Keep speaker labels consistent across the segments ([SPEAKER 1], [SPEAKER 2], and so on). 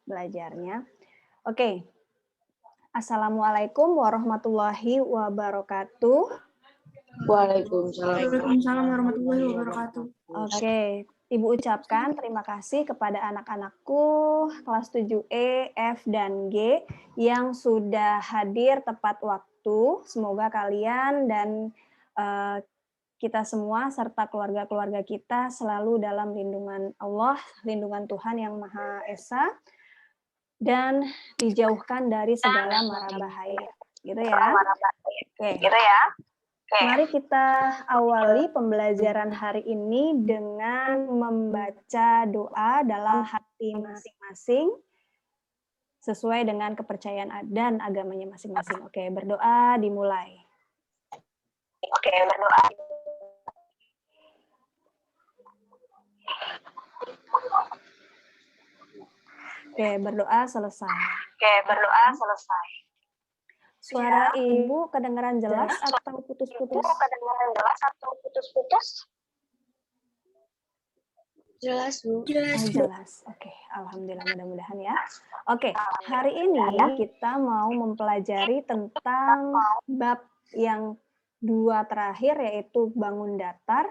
[SPEAKER 1] belajarnya. Oke. Assalamualaikum warahmatullahi wabarakatuh.
[SPEAKER 2] Waalaikumsalam.
[SPEAKER 3] Waalaikumsalam warahmatullahi wabarakatuh.
[SPEAKER 1] Oke, Ibu ucapkan terima kasih kepada anak-anakku kelas 7E, F, dan G yang sudah hadir tepat waktu. Semoga kalian dan kita semua serta keluarga-keluarga kita selalu dalam lindungan Allah, lindungan Tuhan Yang Maha Esa, dan dijauhkan dari segala mara bahaya. Gitu ya. Oke. Mari kita awali pembelajaran hari ini dengan membaca doa dalam hati masing-masing sesuai dengan kepercayaan dan agamanya masing-masing. Oke, berdoa dimulai. Oke, berdoa selesai. Suara Ibu kedengaran jelas atau putus-putus?
[SPEAKER 2] Jelas, Bu.
[SPEAKER 1] Jelas. Oke, alhamdulillah, mudah-mudahan ya. Oke, hari ini kita mau mempelajari tentang bab yang 2 terakhir, yaitu bangun datar.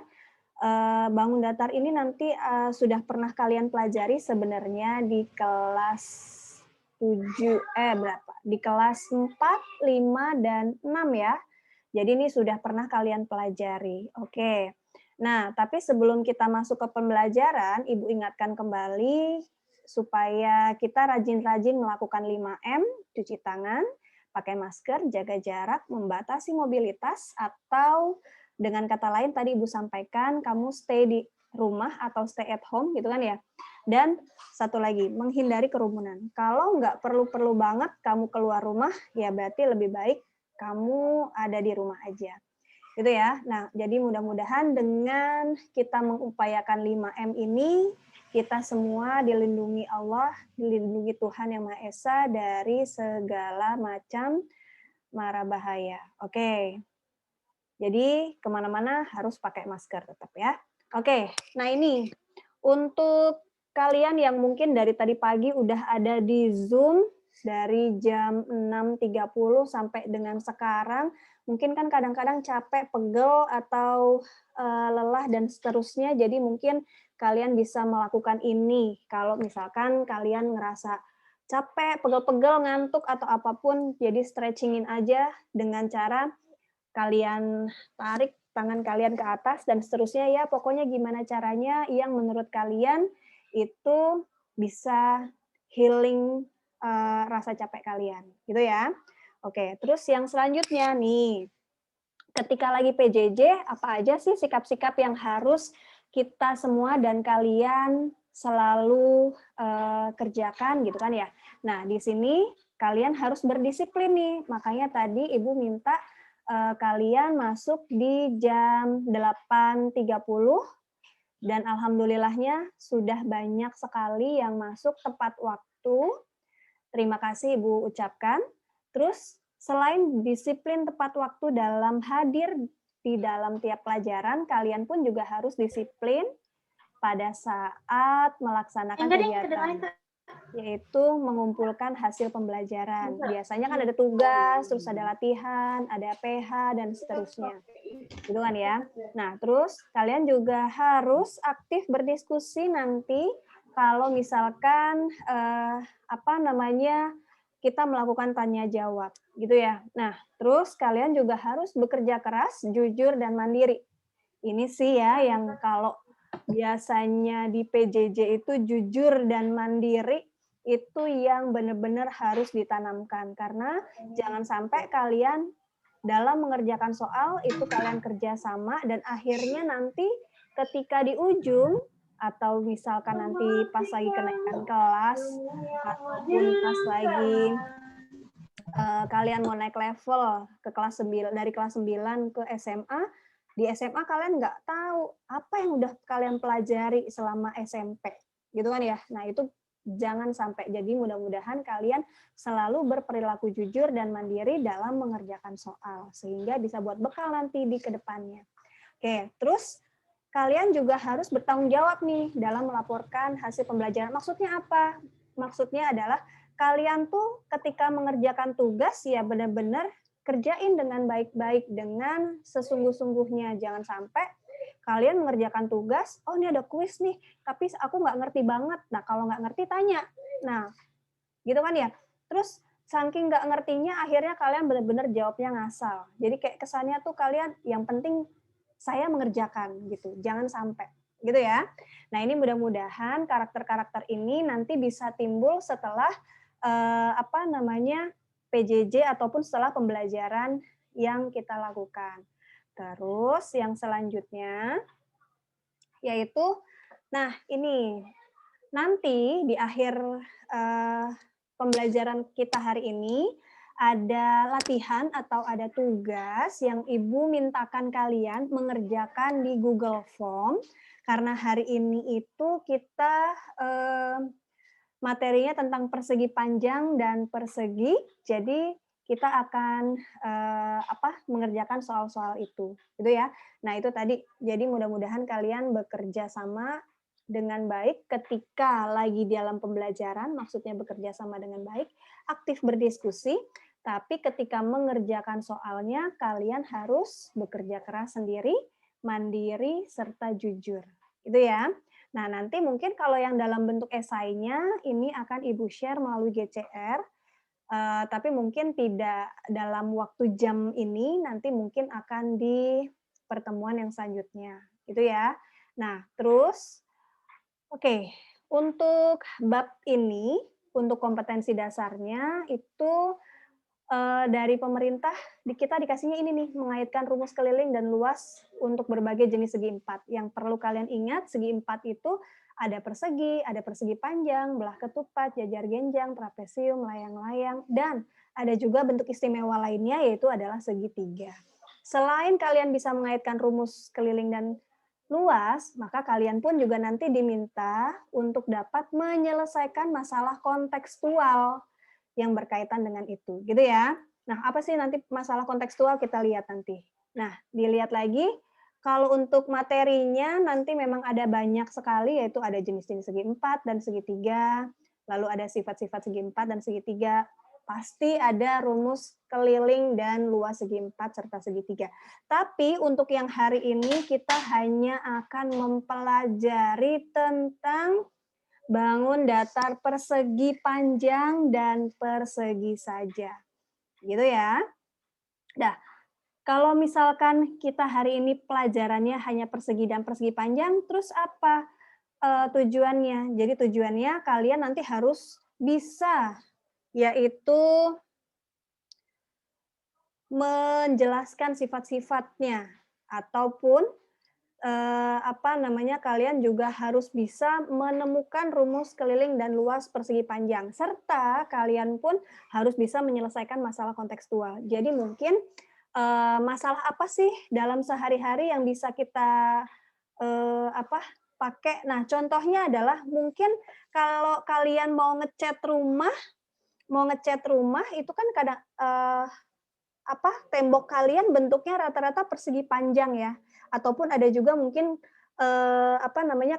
[SPEAKER 1] Bangun datar ini nanti sudah pernah kalian pelajari sebenarnya di kelas 7, berapa? Di kelas 4, 5, dan 6 ya. Jadi ini sudah pernah kalian pelajari. Oke. Nah, tapi sebelum kita masuk ke pembelajaran, Ibu ingatkan kembali supaya kita rajin-rajin melakukan 5M, cuci tangan, pakai masker, jaga jarak, membatasi mobilitas, atau dengan kata lain tadi Ibu sampaikan, kamu stay di rumah atau stay at home gitu kan ya. Dan satu lagi, menghindari kerumunan. Kalau nggak perlu-perlu banget kamu keluar rumah, ya berarti lebih baik kamu ada di rumah aja. Gitu ya. Nah, jadi mudah-mudahan dengan kita mengupayakan 5M ini, kita semua dilindungi Allah, dilindungi Tuhan Yang Maha Esa dari segala macam mara bahaya. Oke. Jadi kemana-mana harus pakai masker tetap ya. Oke, nah ini untuk kalian yang mungkin dari tadi pagi udah ada di Zoom dari jam 6.30 sampai dengan sekarang, mungkin kan kadang-kadang capek, pegel, atau lelah dan seterusnya, jadi mungkin kalian bisa melakukan ini. Kalau misalkan kalian ngerasa capek, pegel-pegel, ngantuk, atau apapun, jadi stretchingin aja dengan cara kalian tarik tangan kalian ke atas dan seterusnya ya, pokoknya gimana caranya yang menurut kalian itu bisa healing rasa capek kalian, gitu ya. Oke, terus yang selanjutnya nih, ketika lagi PJJ, apa aja sih sikap-sikap yang harus kita semua dan kalian selalu kerjakan gitu kan ya. Nah, di sini kalian harus berdisiplin nih, makanya tadi Ibu minta kalian masuk di jam 8.30 dan alhamdulillahnya sudah banyak sekali yang masuk tepat waktu. Terima kasih Ibu ucapkan. Terus selain disiplin tepat waktu dalam hadir di dalam tiap pelajaran, kalian pun juga harus disiplin pada saat melaksanakan kegiatan, yaitu mengumpulkan hasil pembelajaran. Biasanya kan ada tugas, terus ada latihan, ada PH, dan seterusnya. Gitu kan ya. Nah, terus kalian juga harus aktif berdiskusi nanti kalau misalkan kita melakukan tanya jawab, gitu ya. Nah, terus kalian juga harus bekerja keras, jujur, dan mandiri. Ini sih ya yang kalau biasanya di PJJ itu jujur dan mandiri, itu yang benar-benar harus ditanamkan. Karena jangan sampai kalian dalam mengerjakan soal, itu kalian kerjasama, dan akhirnya nanti ketika di ujung, atau misalkan nanti pas lagi kenaikan kelas, ataupun pas lagi kalian mau naik level ke kelas 9, dari kelas 9 ke SMA, di SMA kalian nggak tahu apa yang udah kalian pelajari selama SMP, gitu kan ya. Nah, itu jangan sampai. Jadi mudah-mudahan kalian selalu berperilaku jujur dan mandiri dalam mengerjakan soal, sehingga bisa buat bekal nanti di kedepannya. Oke, terus kalian juga harus bertanggung jawab nih dalam melaporkan hasil pembelajaran. Maksudnya apa? maksudnya adalah kalian tuh ketika mengerjakan tugas ya benar-benar kerjain dengan baik-baik, dengan sesungguh-sungguhnya. Jangan sampai kalian mengerjakan tugas, oh ini ada kuis nih, tapi aku nggak ngerti banget. Nah kalau nggak ngerti tanya. Nah gitu kan ya. Terus saking nggak ngertinya akhirnya kalian benar-benar jawabnya ngasal. Jadi kayak kesannya tuh kalian yang penting saya mengerjakan gitu. Jangan sampai gitu ya. Nah, ini mudah-mudahan karakter-karakter ini nanti bisa timbul setelah PJJ ataupun setelah pembelajaran yang kita lakukan. Terus yang selanjutnya yaitu nah ini nanti di akhir pembelajaran kita hari ini ada latihan atau ada tugas yang Ibu mintakan kalian mengerjakan di Google Form karena hari ini itu kita materinya tentang persegi panjang dan persegi, jadi kita akan mengerjakan soal-soal itu, gitu ya. Nah itu tadi, jadi mudah-mudahan kalian bekerja sama dengan baik ketika lagi dalam pembelajaran, maksudnya bekerja sama dengan baik, aktif berdiskusi, tapi ketika mengerjakan soalnya kalian harus bekerja keras sendiri, mandiri, serta jujur, gitu ya. Nah, nanti mungkin kalau yang dalam bentuk esainya ini akan Ibu share melalui GCR, tapi mungkin tidak dalam waktu jam ini, nanti mungkin akan di pertemuan yang selanjutnya, gitu ya. Nah, terus, oke, untuk bab ini, untuk kompetensi dasarnya itu dari pemerintah kita dikasihnya ini nih, mengaitkan rumus keliling dan luas untuk berbagai jenis segi empat. Yang perlu kalian ingat, segi empat itu ada persegi panjang, belah ketupat, jajar genjang, trapesium, layang-layang, dan ada juga bentuk istimewa lainnya yaitu adalah segitiga. Selain kalian bisa mengaitkan rumus keliling dan luas, maka kalian pun juga nanti diminta untuk dapat menyelesaikan masalah kontekstual yang berkaitan dengan itu, gitu ya. Nah, apa sih nanti masalah kontekstual kita lihat nanti. Nah, dilihat lagi, kalau untuk materinya nanti memang ada banyak sekali, yaitu ada jenis-jenis segi empat dan segitiga, lalu ada sifat-sifat segi empat dan segitiga, pasti ada rumus keliling dan luas segi empat serta segitiga. Tapi untuk yang hari ini kita hanya akan mempelajari tentang bangun datar persegi panjang dan persegi saja. Gitu ya. Nah, kalau misalkan kita hari ini pelajarannya hanya persegi dan persegi panjang, terus apa tujuannya? Jadi tujuannya kalian nanti harus bisa, yaitu menjelaskan sifat-sifatnya, ataupun kalian juga harus bisa menemukan rumus keliling dan luas persegi panjang, serta kalian pun harus bisa menyelesaikan masalah kontekstual. Jadi mungkin masalah apa sih dalam sehari-hari yang bisa kita pakai? Nah, contohnya adalah mungkin kalau kalian mau ngecat rumah itu kan kadang tembok kalian bentuknya rata-rata persegi panjang ya, ataupun ada juga mungkin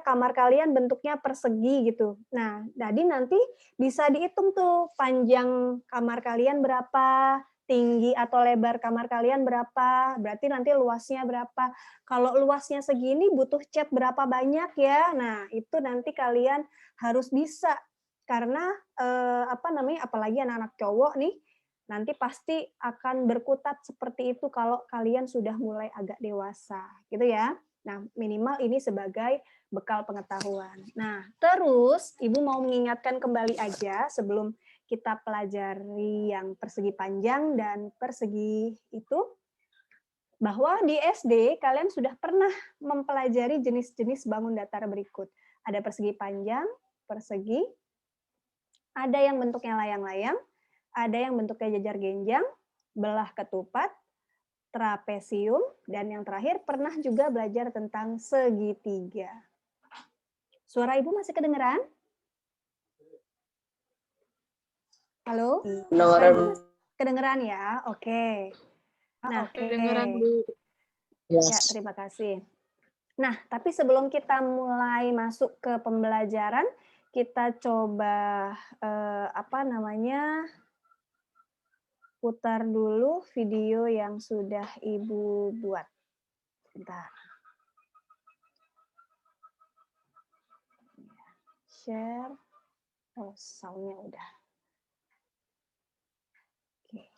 [SPEAKER 1] kamar kalian bentuknya persegi gitu. Nah, jadi nanti bisa dihitung tuh panjang kamar kalian berapa, tinggi atau lebar kamar kalian berapa, berarti nanti luasnya berapa. Kalau luasnya segini butuh cat berapa banyak ya. Nah, itu nanti kalian harus bisa karena apalagi anak-anak cowok nih nanti pasti akan berkutat seperti itu kalau kalian sudah mulai agak dewasa, gitu ya. Nah, minimal ini sebagai bekal pengetahuan. Nah, terus Ibu mau mengingatkan kembali aja sebelum kita pelajari yang persegi panjang dan persegi itu, bahwa di SD kalian sudah pernah mempelajari jenis-jenis bangun datar berikut. Ada persegi panjang, persegi, ada yang bentuknya layang-layang, ada yang bentuknya jajar genjang, belah ketupat, trapesium, dan yang terakhir pernah juga belajar tentang segitiga. Suara Ibu masih kedengeran? Halo? Kedengeran ya? Oke. Nah,
[SPEAKER 2] Kedengeran, Bu.
[SPEAKER 1] Ya, terima kasih. Nah, tapi sebelum kita mulai masuk ke pembelajaran, kita coba putar dulu video yang sudah Ibu buat. Bentar. Share. Oh, sound-nya udah. Oke.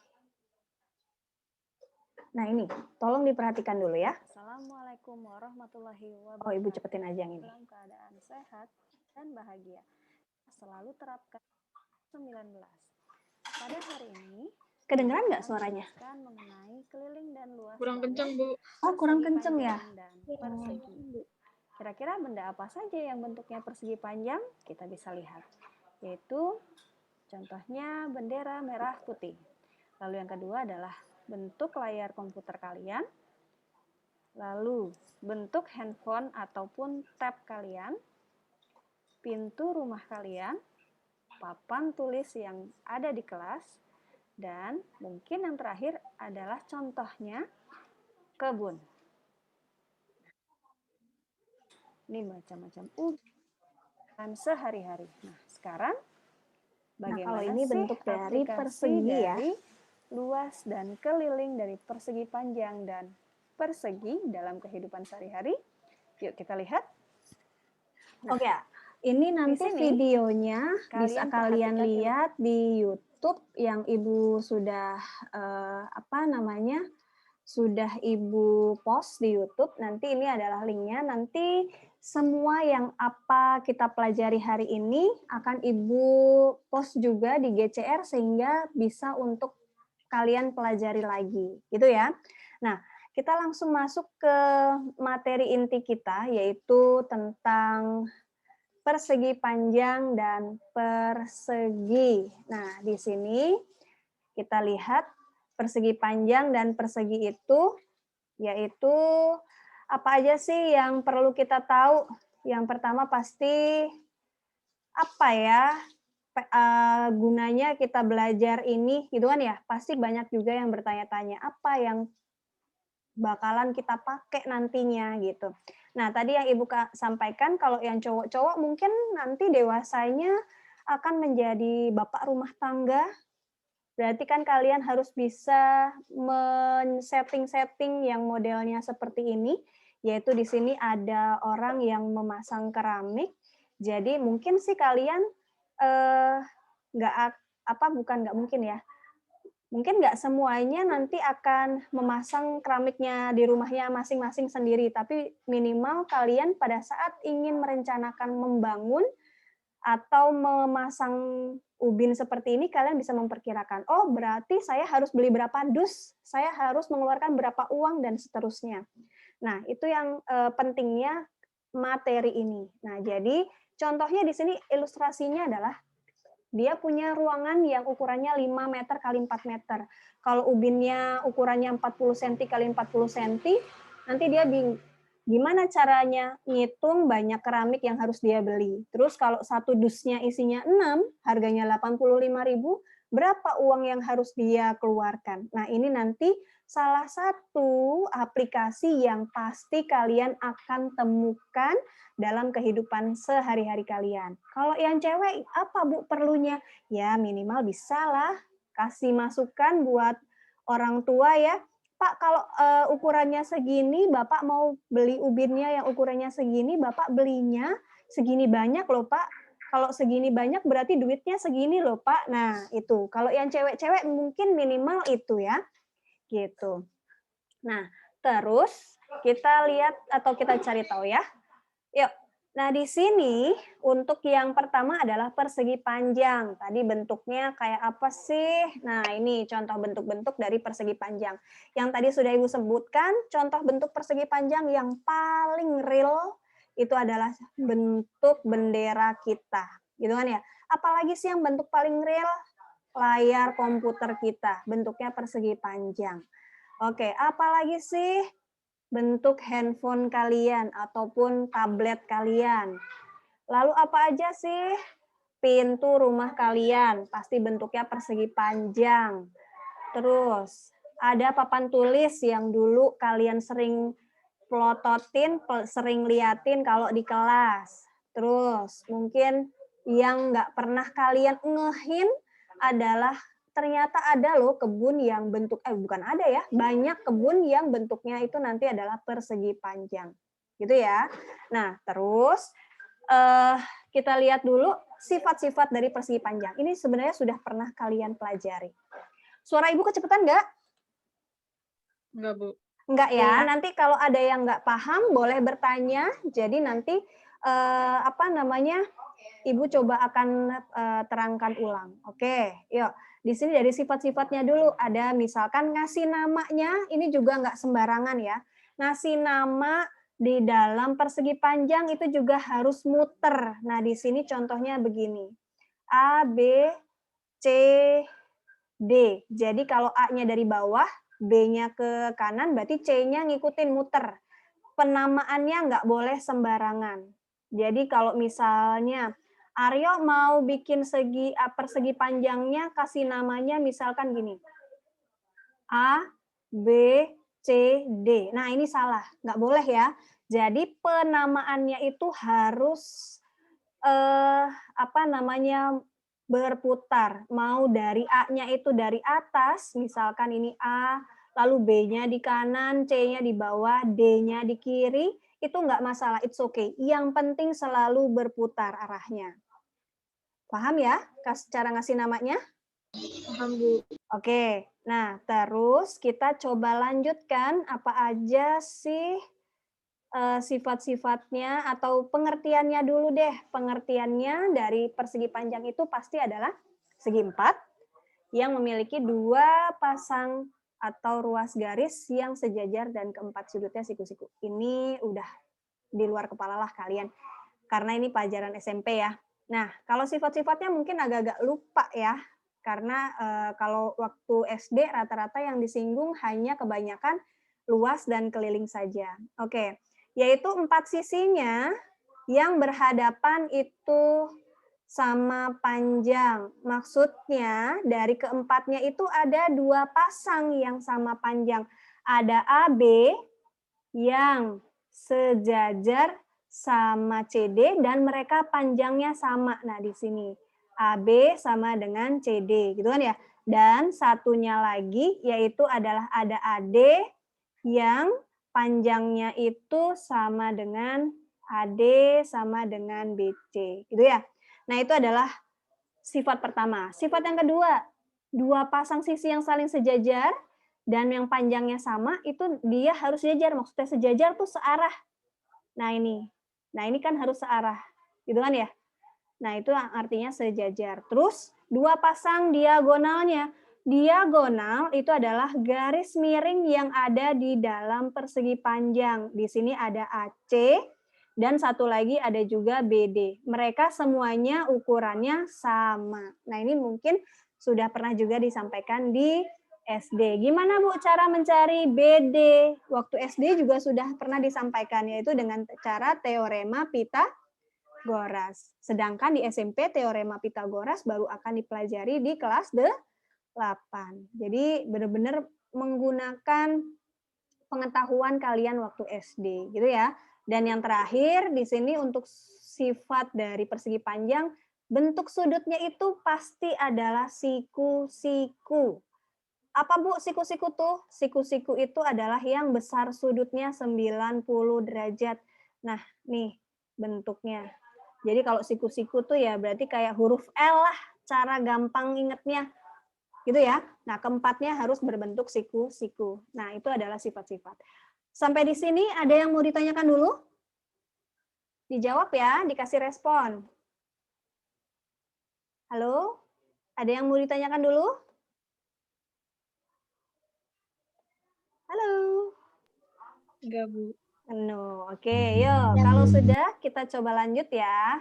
[SPEAKER 1] Nah ini, tolong diperhatikan dulu ya. Assalamualaikum warahmatullahi wabarakatuh. Oh, Ibu cepetin aja yang ini. Dalam keadaan sehat dan bahagia. Selalu terapkan 19. Pada hari ini, kedengeran nggak suaranya? Mengenai keliling dan luas.
[SPEAKER 3] Kurang kenceng, Bu.
[SPEAKER 1] Oh, kurang kenceng ya? Persegi. Kira-kira benda apa saja yang bentuknya persegi panjang? Kita bisa lihat. Yaitu contohnya bendera merah putih. Lalu yang kedua adalah bentuk layar komputer kalian. Lalu bentuk handphone ataupun tab kalian. Pintu rumah kalian. Papan tulis yang ada di kelas. Dan mungkin yang terakhir adalah contohnya kebun. Ini macam-macam ujian sehari-hari. Nah, sekarang bagaimana kalau ini bentuk dari persegi ya? Dari luas dan keliling dari persegi panjang dan persegi dalam kehidupan sehari-hari. Yuk kita lihat. Nah, oke, ini nanti videonya bisa kalian lihat di YouTube yang Ibu sudah sudah Ibu post di YouTube. Nanti ini adalah linknya. Nanti semua yang apa kita pelajari hari ini akan Ibu post juga di GCR sehingga bisa untuk kalian pelajari lagi, gitu ya. Nah, kita langsung masuk ke materi inti kita, yaitu tentang persegi panjang dan persegi. Nah, di sini kita lihat persegi panjang dan persegi itu, yaitu apa aja sih yang perlu kita tahu? Yang pertama pasti apa ya gunanya kita belajar ini, gitu kan ya? Pasti banyak juga yang bertanya-tanya apa yang bakalan kita pakai nantinya gitu. Nah, tadi yang Ibu sampaikan kalau yang cowok-cowok mungkin nanti dewasanya akan menjadi bapak rumah tangga. Berarti kan kalian harus bisa men-setting-setting yang modelnya seperti ini, yaitu di sini ada orang yang memasang keramik. Jadi mungkin sih kalian mungkin nggak semuanya nanti akan memasang keramiknya di rumahnya masing-masing sendiri, tapi minimal kalian pada saat ingin merencanakan membangun atau memasang ubin seperti ini, kalian bisa memperkirakan, oh berarti saya harus beli berapa dus, saya harus mengeluarkan berapa uang, dan seterusnya. Nah, itu yang pentingnya materi ini. Nah, jadi contohnya di sini ilustrasinya adalah dia punya ruangan yang ukurannya 5 meter kali 4 meter. Kalau ubinnya ukurannya 40 cm kali 40 cm, nanti dia gimana caranya ngitung banyak keramik yang harus dia beli. Terus kalau satu dusnya isinya 6, harganya 85.000, berapa uang yang harus dia keluarkan? Nah, ini nanti salah satu aplikasi yang pasti kalian akan temukan dalam kehidupan sehari-hari kalian. Kalau yang cewek, apa Bu perlunya? Ya minimal bisalah kasih masukan buat orang tua ya. Pak, kalau ukurannya segini, Bapak mau beli ubinnya yang ukurannya segini, Bapak belinya segini banyak loh Pak. Kalau segini banyak berarti duitnya segini loh Pak. Nah itu, kalau yang cewek-cewek mungkin minimal itu ya. Gitu. Nah, terus kita lihat atau kita cari tahu ya. Yuk. Nah, di sini untuk yang pertama adalah persegi panjang. Tadi bentuknya kayak apa sih? Nah, ini contoh bentuk-bentuk dari persegi panjang. Yang tadi sudah Ibu sebutkan, contoh bentuk persegi panjang yang paling real itu adalah bentuk bendera kita. Gitu kan ya? Apalagi sih yang bentuk paling real? Layar komputer kita, bentuknya persegi panjang. Oke, apalagi sih bentuk handphone kalian ataupun tablet kalian? Lalu apa aja sih pintu rumah kalian? Pasti bentuknya persegi panjang. Terus ada papan tulis yang dulu kalian sering plototin, sering liatin kalau di kelas. Terus mungkin yang nggak pernah kalian ngehin adalah ternyata ada loh kebun yang bukan ada ya, banyak kebun yang bentuknya itu nanti adalah persegi panjang. Gitu ya. Nah, terus kita lihat dulu sifat-sifat dari persegi panjang. Ini sebenarnya sudah pernah kalian pelajari. Suara Ibu kecepatan nggak?
[SPEAKER 3] Enggak, Bu.
[SPEAKER 1] Enggak ya. Nanti kalau ada yang nggak paham boleh bertanya. Jadi nanti Ibu coba akan terangkan ulang. Oke, yuk. Di sini dari sifat-sifatnya dulu ada misalkan ngasih namanya, ini juga nggak sembarangan ya. Ngasih nama di dalam persegi panjang itu juga harus muter. Nah, di sini contohnya begini. A, B, C, D. Jadi kalau A-nya dari bawah, B-nya ke kanan, berarti C-nya ngikutin muter. Penamaannya nggak boleh sembarangan. Jadi kalau misalnya Aryo mau bikin persegi panjangnya, kasih namanya misalkan gini. A, B, C, D. Nah ini salah, nggak boleh ya. Jadi penamaannya itu harus berputar. Mau dari A-nya itu dari atas, misalkan ini A, lalu B-nya di kanan, C-nya di bawah, D-nya di kiri, itu nggak masalah, it's okay. Yang penting selalu berputar arahnya. Paham ya cara ngasih namanya?
[SPEAKER 3] Paham, Bu.
[SPEAKER 1] Oke, nah terus kita coba lanjutkan apa aja sih sifat-sifatnya atau pengertiannya dulu deh. Pengertiannya dari persegi panjang itu pasti adalah segi empat yang memiliki dua pasang atau ruas garis yang sejajar dan keempat sudutnya siku-siku. Ini udah di luar kepala lah kalian, karena ini pelajaran SMP ya. Nah, kalau sifat-sifatnya mungkin agak-agak lupa ya, karena kalau waktu SD rata-rata yang disinggung hanya kebanyakan luas dan keliling saja. Oke, yaitu empat sisinya yang berhadapan itu sama panjang. Maksudnya dari keempatnya itu ada dua pasang yang sama panjang. Ada AB yang sejajar sama CD dan mereka panjangnya sama. Nah, di sini AB sama dengan CD, gitu kan ya. Dan satunya lagi yaitu adalah ada AD yang panjangnya itu sama dengan AD sama dengan BC, gitu ya. Nah, itu adalah sifat pertama. Sifat yang kedua, dua pasang sisi yang saling sejajar dan yang panjangnya sama itu dia harus sejajar. Maksudnya sejajar tuh searah. Nah ini kan harus searah, gitu kan ya. Nah itu artinya sejajar. Terus dua pasang diagonalnya. Diagonal itu adalah garis miring yang ada di dalam persegi panjang. Di sini ada AC dan satu lagi ada juga BD. Mereka semuanya ukurannya sama. Nah ini mungkin sudah pernah juga disampaikan di SD. Gimana Bu cara mencari BD? Waktu SD juga sudah pernah disampaikan, yaitu dengan cara teorema Pitagoras. Sedangkan di SMP teorema Pitagoras baru akan dipelajari di kelas 8. Jadi benar-benar menggunakan pengetahuan kalian waktu SD, gitu ya. Dan yang terakhir di sini untuk sifat dari persegi panjang, bentuk sudutnya itu pasti adalah siku-siku. Apa Bu siku-siku tuh? Siku-siku itu adalah yang besar sudutnya 90 derajat. Nah, nih bentuknya. Jadi kalau siku-siku tuh ya berarti kayak huruf L lah, cara gampang ingetnya. Gitu ya. Nah, keempatnya harus berbentuk siku-siku. Nah, itu adalah sifat-sifat. Sampai di sini ada yang mau ditanyakan dulu? Dijawab ya, dikasih respon. Halo? Ada yang mau ditanyakan dulu? Halo?
[SPEAKER 3] Enggak, Bu.
[SPEAKER 1] No, oke, yuk. Kalau sudah, kita coba lanjut ya.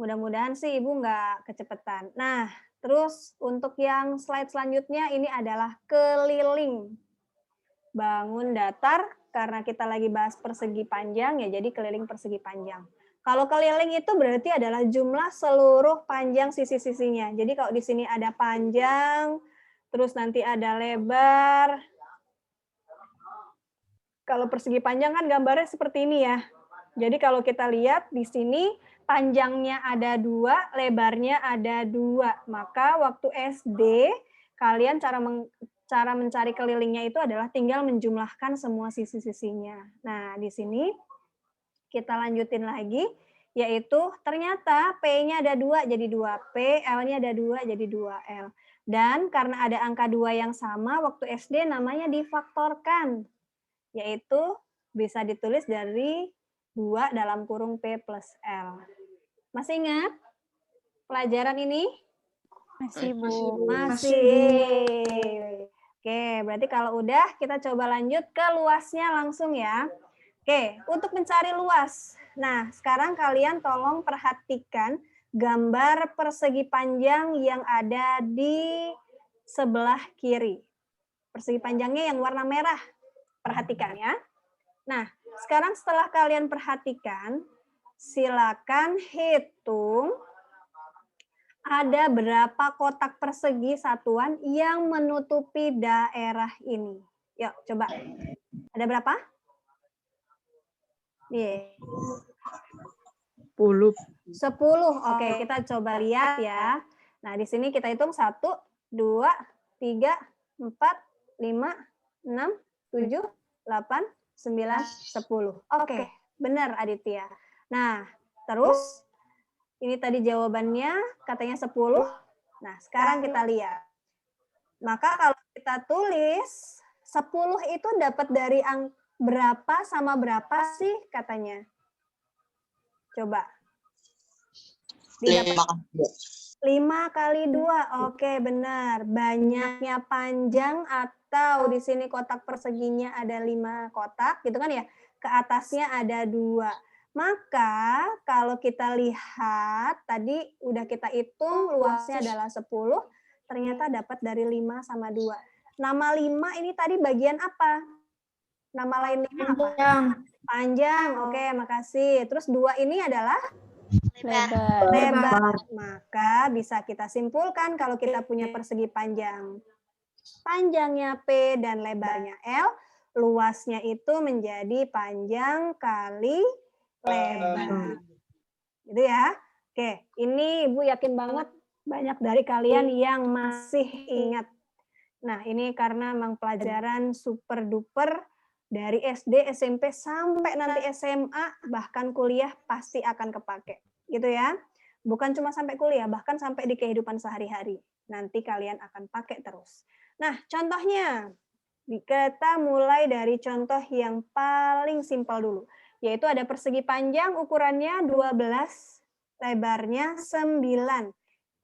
[SPEAKER 1] Mudah-mudahan sih Ibu nggak kecepatan. Nah, terus untuk yang slide selanjutnya ini adalah keliling. Bangun datar, karena kita lagi bahas persegi panjang, ya jadi keliling persegi panjang. Kalau keliling itu berarti adalah jumlah seluruh panjang sisi-sisinya. Jadi kalau di sini ada panjang, terus nanti ada lebar. Kalau persegi panjang kan gambarnya seperti ini ya. Jadi kalau kita lihat di sini panjangnya ada 2, lebarnya ada 2. Maka waktu SD, kalian cara mencari kelilingnya itu adalah tinggal menjumlahkan semua sisi-sisinya. Nah, di sini kita lanjutin lagi, yaitu ternyata P-nya ada 2 jadi 2P, L-nya ada 2 jadi 2L. Dan karena ada angka 2 yang sama, waktu SD namanya difaktorkan, yaitu bisa ditulis dari 2 dalam kurung P plus L. Masih ingat pelajaran ini?
[SPEAKER 2] Masih, Bu.
[SPEAKER 1] Masih. Oke, berarti kalau udah kita coba lanjut ke luasnya langsung ya. Oke, untuk mencari luas. Nah, sekarang kalian tolong perhatikan gambar persegi panjang yang ada di sebelah kiri. Persegi panjangnya yang warna merah. Perhatikan ya. Nah, sekarang setelah kalian perhatikan, silakan hitung ada berapa kotak persegi satuan yang menutupi daerah ini. Yuk, coba. Ada berapa? Iya.
[SPEAKER 2] 10.
[SPEAKER 1] 10. Oke, kita coba lihat ya. Nah, di sini kita hitung 1, 2, 3, 4, 5, 6, 7, 8, 9, 10. Oke, benar Aditya. Nah, terus ini tadi jawabannya katanya 10. Nah, sekarang kita lihat. Maka kalau kita tulis 10 itu dapat dari berapa sama berapa sih katanya? Coba. 5 kali 2. Oke, benar. Banyaknya panjang atau di sini kotak perseginya ada 5 kotak, gitu kan ya? Ke atasnya ada 2. Maka kalau kita lihat, tadi udah kita hitung luasnya adalah 10, ternyata dapat dari 5 sama 2. Nama 5 ini tadi bagian apa? Nama lain 5 apa? Panjang. Oke, makasih. Terus 2 ini adalah? Lebar. Maka bisa kita simpulkan kalau kita punya persegi panjang. Panjangnya P dan lebarnya L, luasnya itu menjadi panjang kali lebar. Gitu ya. Oke, ini Ibu yakin banget banyak dari kalian yang masih ingat. Nah, ini karena memang pelajaran super duper dari SD, SMP, sampai nanti SMA, bahkan kuliah pasti akan kepake. Gitu ya. Bukan cuma sampai kuliah, bahkan sampai di kehidupan sehari-hari. Nanti kalian akan pakai terus. Nah, contohnya. Kita mulai dari contoh yang paling simpel dulu. Yaitu ada persegi panjang ukurannya 12, lebarnya 9.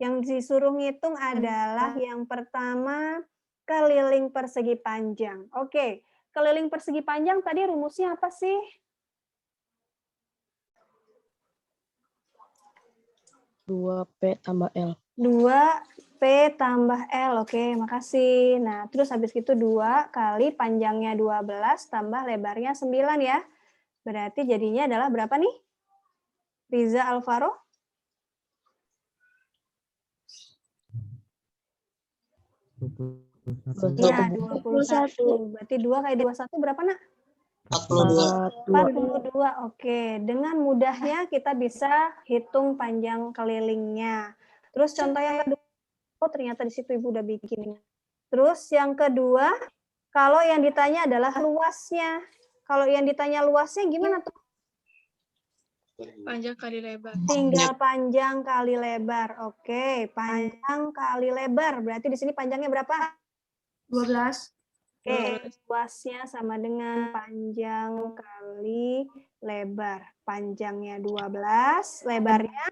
[SPEAKER 1] Yang disuruh ngitung adalah yang pertama, keliling persegi panjang. Oke, keliling persegi panjang tadi rumusnya apa sih?
[SPEAKER 2] Dua P tambah L.
[SPEAKER 1] 2P tambah L. Oke, makasih. Nah, terus habis itu 2 kali panjangnya 12 tambah lebarnya 9 ya. Berarti jadinya adalah berapa nih? Riza Alvaro? Iya, 21. Berarti 2 kali 21 berapa, Nak? 42. Oke, dengan mudahnya kita bisa hitung panjang kelilingnya. Terus contoh yang kedua, oh ternyata di situ Ibu udah bikin. Terus yang kedua, kalau yang ditanya adalah luasnya. Kalau yang ditanya luasnya gimana tuh?
[SPEAKER 3] Panjang kali lebar.
[SPEAKER 1] Tinggal panjang kali lebar. Oke, panjang kali lebar. Berarti di sini panjangnya berapa?
[SPEAKER 4] 12.
[SPEAKER 1] Oke, luasnya sama dengan panjang kali lebar. Panjangnya 12, lebarnya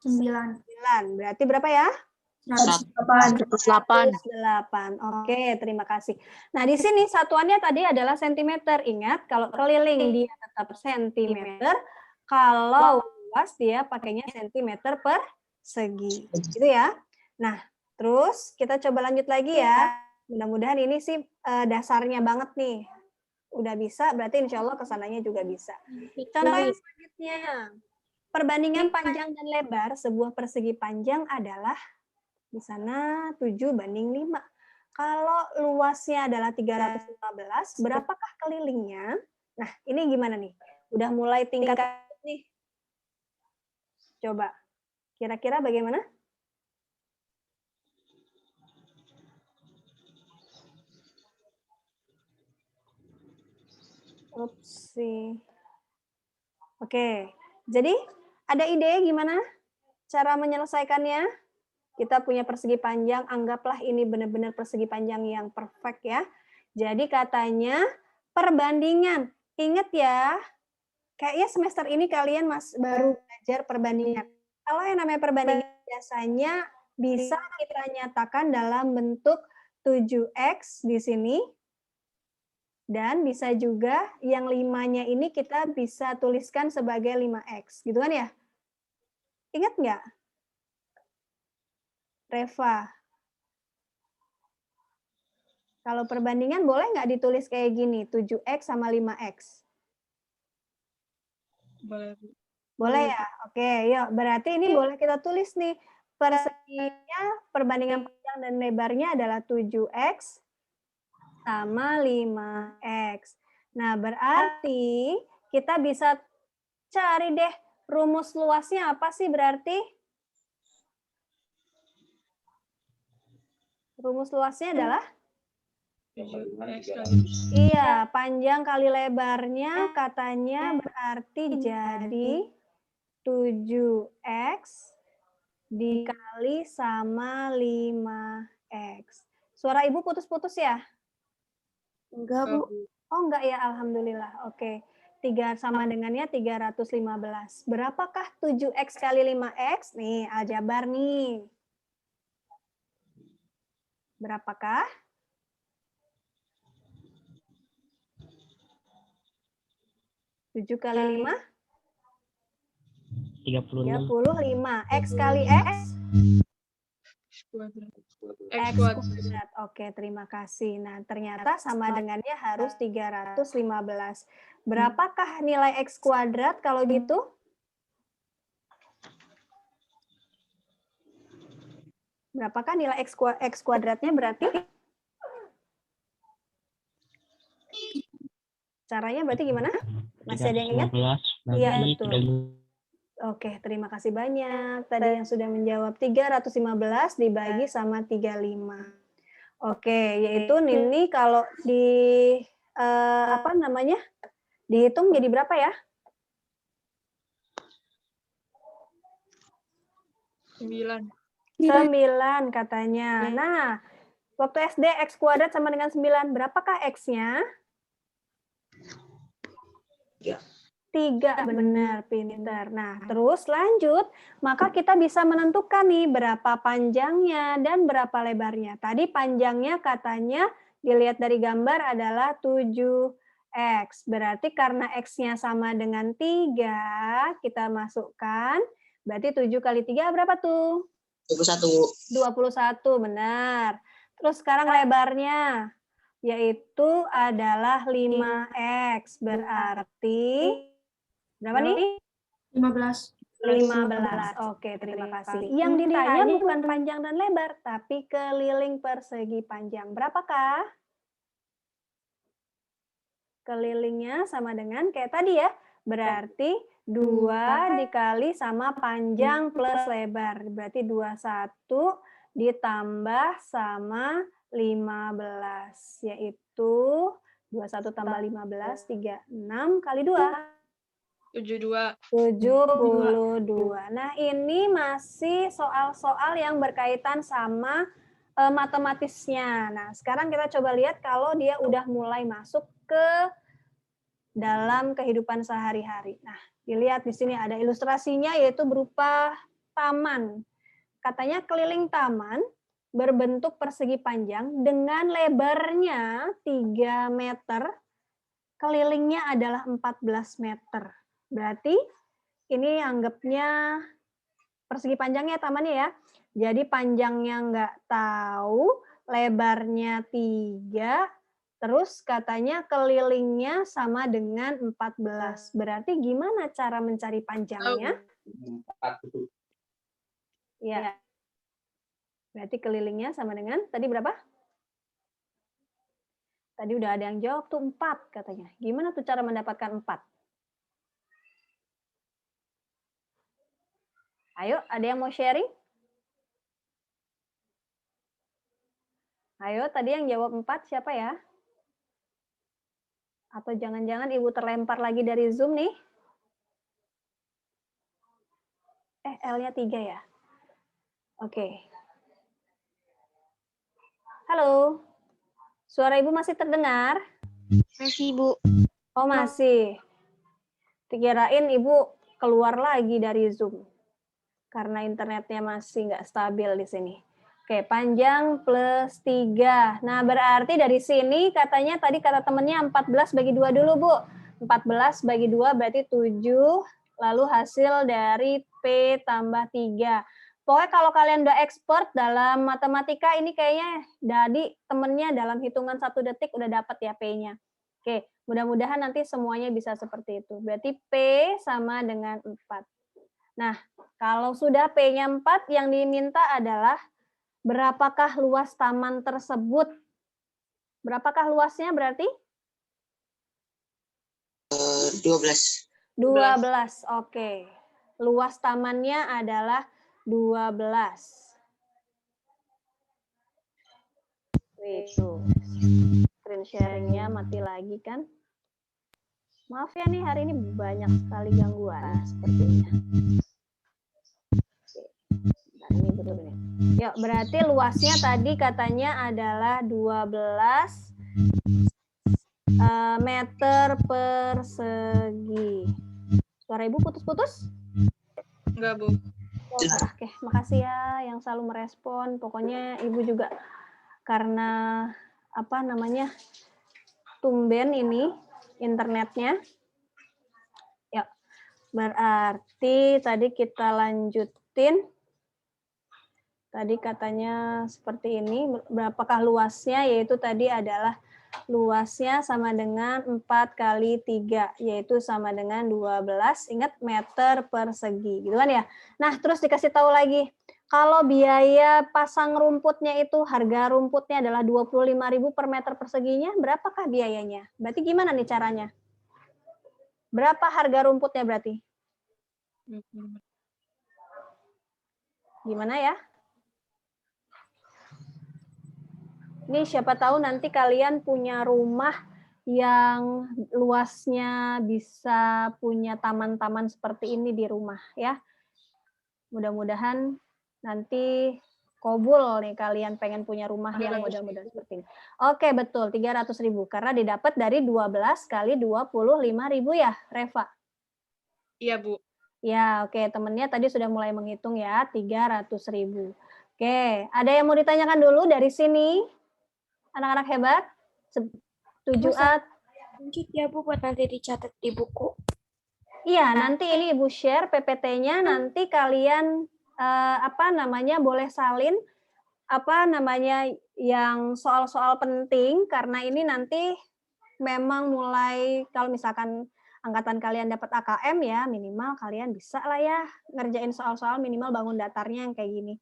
[SPEAKER 1] 9. Berarti berapa ya?
[SPEAKER 4] 108.
[SPEAKER 1] 108. Oke, terima kasih. Nah, di sini satuannya tadi adalah sentimeter. Ingat, kalau keliling dia tetap sentimeter, kalau luas dia pakainya sentimeter persegi. Gitu ya. Nah, terus kita coba lanjut lagi ya. Mudah-mudahan ini sih dasarnya banget nih. Udah bisa, berarti insya Allah kesananya juga bisa. Contoh yang selanjutnya. Perbandingan panjang dan lebar sebuah persegi panjang adalah di sana 7:5. Kalau luasnya adalah 315, berapakah kelilingnya? Nah, ini gimana nih? Udah mulai tingkat nih. Coba, kira-kira bagaimana? Upsi. Oke, jadi ada ide gimana cara menyelesaikannya? Kita punya persegi panjang, anggaplah ini benar-benar persegi panjang yang perfect ya. Jadi katanya perbandingan. Ingat ya, kayaknya semester ini kalian baru belajar perbandingan. Kalau yang namanya perbandingan biasanya bisa kita nyatakan dalam bentuk 7x di sini. Dan bisa juga yang 5-nya ini kita bisa tuliskan sebagai 5x. Gitu kan ya? Ingat nggak? Reva. Kalau perbandingan boleh nggak ditulis kayak gini, 7x sama 5x?
[SPEAKER 3] Boleh, Bu.
[SPEAKER 1] Boleh ya? Oke, yuk. Berarti ini boleh kita tulis nih. Perseginya, perbandingan panjang dan lebarnya adalah 7x sama 5x. Nah, berarti kita bisa cari deh rumus luasnya apa sih berarti? Rumus luasnya adalah?
[SPEAKER 3] 7x kali.
[SPEAKER 1] Iya, panjang kali lebarnya katanya berarti jadi 7x dikali sama 5x. Suara Ibu putus-putus ya?
[SPEAKER 4] Enggak, Bu.
[SPEAKER 1] Oh, enggak ya, alhamdulillah. Oke. 3 sama dengannya 315. Berapakah 7x kali 5x? Nih, aljabar nih. Berapakah? Tujuh kali 5?
[SPEAKER 2] 36.
[SPEAKER 1] 35. X kali X?
[SPEAKER 3] Kuadrat.
[SPEAKER 1] X
[SPEAKER 3] X kuadrat.
[SPEAKER 1] kuadrat. Oke, terima kasih. Nah, ternyata sama dengannya harus 315. Berapakah nilai X kuadrat kalau gitu? Berapakah nilai X kuadratnya berarti? Caranya berarti gimana? Masih ada yang ingat?
[SPEAKER 2] 315
[SPEAKER 1] Iya,
[SPEAKER 2] bagi
[SPEAKER 1] betul.
[SPEAKER 2] 35.
[SPEAKER 1] Oke, terima kasih banyak. Tadi yang sudah menjawab 315 dibagi sama 35. Oke, yaitu ini kalau di apa namanya? Dihitung jadi berapa ya?
[SPEAKER 3] 9.
[SPEAKER 1] 9 katanya. Nah, waktu SD X kuadrat sama dengan 9. Berapakah X-nya? 3, benar, pinter. Nah, terus lanjut, maka kita bisa menentukan nih berapa panjangnya dan berapa lebarnya. Tadi panjangnya katanya dilihat dari gambar adalah 7x. Berarti karena X-nya sama dengan 3, kita masukkan. Berarti 7 kali 3 berapa tuh? 21, benar. Terus sekarang lebarnya, yaitu adalah 5x. Berarti, berapa nih?
[SPEAKER 4] 15.
[SPEAKER 1] 15. Oke, terima kasih. Yang ditanya bukan panjang dan lebar, tapi keliling persegi panjang. Berapakah? Kelilingnya sama dengan kayak tadi ya. Berarti 2 dikali sama panjang plus lebar. Berarti 21 ditambah sama 15. Yaitu 21 tambah 15, 36 kali 2.
[SPEAKER 3] 72.
[SPEAKER 1] 72. Nah, ini masih soal-soal yang berkaitan sama matematisnya. Nah, sekarang kita coba lihat kalau dia udah mulai masuk ke dalam kehidupan sehari-hari. Nah, dilihat di sini ada ilustrasinya yaitu berupa taman. Katanya keliling taman berbentuk persegi panjang dengan lebarnya 3 meter, kelilingnya adalah 14 meter. Berarti ini anggapnya persegi panjangnya tamannya ya. Jadi panjangnya nggak tahu, lebarnya 3, terus katanya kelilingnya sama dengan 14. Berarti gimana cara mencari panjangnya? Ya. Berarti kelilingnya sama dengan, tadi berapa? Tadi udah ada yang jawab tuh 4 katanya. Gimana tuh cara mendapatkan 4? Ayo, ada yang mau sharing? Ayo, tadi yang jawab 4 siapa ya? Atau jangan-jangan Ibu terlempar lagi dari Zoom nih? L-nya 3 ya? Oke. Halo. Suara Ibu masih terdengar?
[SPEAKER 2] Masih, Bu.
[SPEAKER 1] Oh, masih. Dikirain Ibu keluar lagi dari Zoom. Karena internetnya masih nggak stabil di sini. Oke, panjang plus 3. Nah, berarti dari sini katanya tadi kata temennya 14 bagi 2 dulu, Bu. 14 bagi 2 berarti 7. Lalu hasil dari P tambah 3. Pokoknya kalau kalian udah expert dalam matematika, ini kayaknya dari temennya dalam hitungan 1 detik udah dapat ya P-nya. Oke, mudah-mudahan nanti semuanya bisa seperti itu. Berarti P sama dengan 4. Nah, kalau sudah P-nya 4, yang diminta adalah berapakah luas taman tersebut? Berapakah luasnya berarti?
[SPEAKER 5] 12.
[SPEAKER 1] 12, oke. Luas tamannya adalah 12. Itu. Screen sharing-nya mati lagi kan? Maaf ya nih, hari ini banyak sekali gangguan sepertinya. Ini betul nih. Ya, berarti luasnya tadi katanya adalah 12 meter persegi. Suara Ibu putus-putus?
[SPEAKER 3] Enggak, Bu.
[SPEAKER 1] Oke, makasih ya yang selalu merespon. Pokoknya Ibu juga karena apa namanya tumben ini internetnya. Ya, berarti tadi kita lanjutin. Tadi katanya seperti ini, berapakah luasnya, yaitu tadi adalah luasnya sama dengan 4 kali 3, yaitu sama dengan 12, ingat meter persegi, gitu kan ya. Nah, terus dikasih tahu lagi, kalau biaya pasang rumputnya itu, harga rumputnya adalah 25.000 per meter perseginya, berapakah biayanya? Berarti gimana nih caranya? Berapa harga rumputnya berarti? Gimana ya? Ini siapa tahu nanti kalian punya rumah yang luasnya bisa punya taman-taman seperti ini di rumah ya. Mudah-mudahan nanti kobul nih kalian pengen punya rumah yang model-model seperti ini. Oke, betul 300.000 karena didapat dari 12 kali 25.000 ya, Reva.
[SPEAKER 3] Iya, Bu.
[SPEAKER 1] Ya, oke, temennya tadi sudah mulai menghitung ya, 300.000. Oke, ada yang mau ditanyakan dulu dari sini? Anak-anak hebat? Setuju?
[SPEAKER 4] Lanjut ya Bu, buat nanti dicatat di buku.
[SPEAKER 1] Iya, nanti ini Ibu share PPT-nya, nanti kalian boleh salin yang soal-soal penting, karena ini nanti memang mulai kalau misalkan angkatan kalian dapat AKM ya, minimal kalian bisa lah ya ngerjain soal-soal minimal bangun datarnya yang kayak gini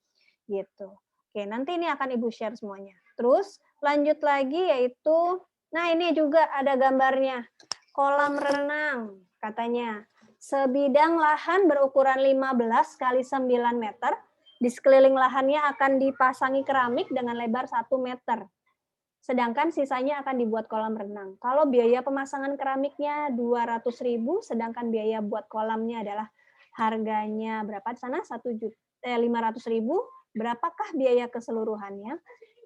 [SPEAKER 1] gitu. Oke, nanti ini akan Ibu share semuanya. Terus lanjut lagi yaitu, nah ini juga ada gambarnya, kolam renang katanya. Sebidang lahan berukuran 15 kali 9 meter, di sekeliling lahannya akan dipasangi keramik dengan lebar 1 meter. Sedangkan sisanya akan dibuat kolam renang. Kalau biaya pemasangan keramiknya 200.000, sedangkan biaya buat kolamnya adalah harganya berapa di sana? 500.000. Berapakah biaya keseluruhannya?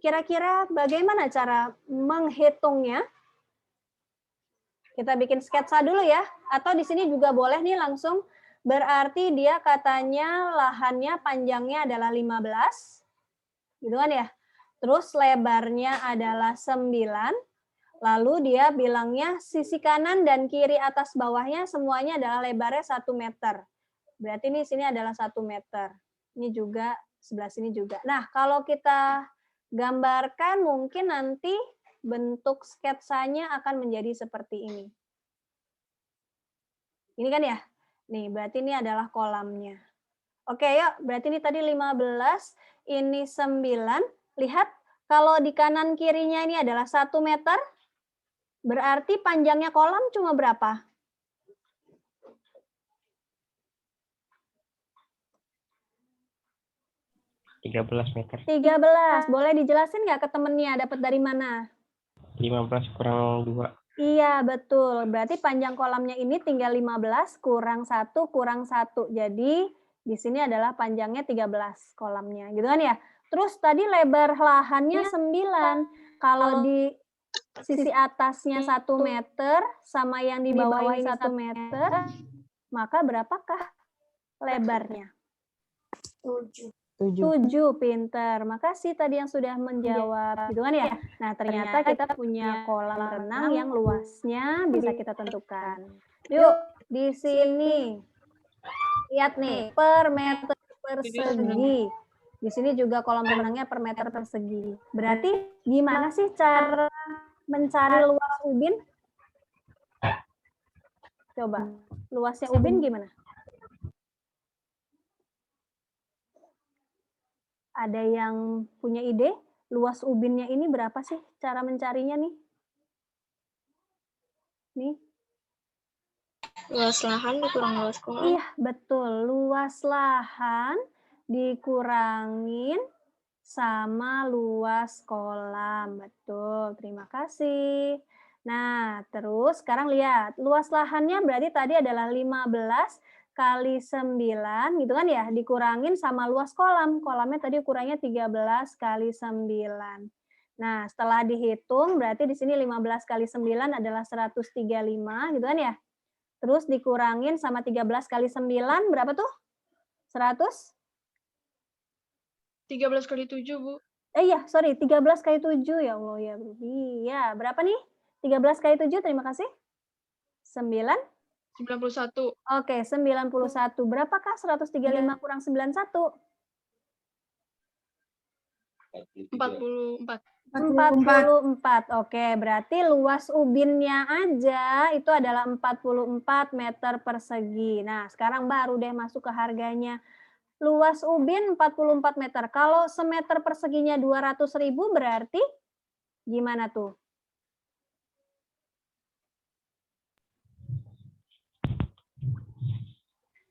[SPEAKER 1] Kira-kira bagaimana cara menghitungnya? Kita bikin sketsa dulu ya. Atau di sini juga boleh nih langsung. Berarti dia katanya lahannya panjangnya adalah 15. Gitu kan ya? Terus lebarnya adalah 9. Lalu dia bilangnya sisi kanan dan kiri atas bawahnya semuanya adalah lebarnya 1 meter. Berarti ini sini adalah 1 meter. Ini juga sebelah sini juga. Nah, kalau kita gambarkan mungkin nanti bentuk sketsanya akan menjadi seperti ini. Ini kan ya? Nih, berarti ini adalah kolamnya. Oke, yuk. Berarti ini tadi 15, ini 9. Lihat, kalau di kanan kirinya ini adalah 1 meter, berarti panjangnya kolam cuma berapa?
[SPEAKER 6] 13 meter.
[SPEAKER 1] 13. Boleh dijelasin nggak ke temennya dapat dari mana?
[SPEAKER 6] 15 kurang 2.
[SPEAKER 1] Iya, betul. Berarti panjang kolamnya ini tinggal 15 kurang 1 kurang 1. Jadi di sini adalah panjangnya 13 kolamnya. Gitu kan ya? Terus tadi lebar lahannya 9. Kalau di sisi atasnya 1 meter sama yang di bawah ini 1 meter, maka berapakah lebarnya?
[SPEAKER 4] 7.
[SPEAKER 2] 7.
[SPEAKER 1] 7, pinter. Makasih tadi yang sudah menjawab, gitu kan ya? Nah, ternyata kita punya kolam renang yang luasnya bisa kita tentukan. Yuk, di sini. Lihat nih, per meter persegi. Di sini juga kolam renangnya per meter persegi. Berarti gimana sih cara mencari luas ubin? Coba, luasnya ubin gimana? Ada yang punya ide? Luas ubinnya ini berapa sih cara mencarinya nih? Nih.
[SPEAKER 4] Luas lahan dikurang luas kolam.
[SPEAKER 1] Iya, betul. Luas lahan dikurangin sama luas kolam. Betul, terima kasih. Nah, terus sekarang lihat. Luas lahannya berarti tadi adalah 15 kali 9, gitu kan ya? Dikurangin sama luas kolam. Kolamnya tadi ukurannya 13 kali 9. Nah, setelah dihitung, berarti di sini 15 kali 9 adalah 135, gitu kan ya? Terus dikurangin sama 13 kali 9, berapa tuh? 100?
[SPEAKER 3] 13 kali 7, Bu.
[SPEAKER 1] Iya, sorry, 13 kali 7, ya Allah, ya. Iya, berapa nih? 13 kali 7, terima kasih. 9?
[SPEAKER 3] 91.
[SPEAKER 1] Oke, 91. Berapakah 135 kurang 91?
[SPEAKER 3] 44.
[SPEAKER 1] 44. Oke, berarti luas ubinnya aja itu adalah 44 meter persegi. Nah, sekarang baru deh masuk ke harganya. Luas ubin 44 meter. Kalau semeter perseginya 200.000 berarti gimana tuh?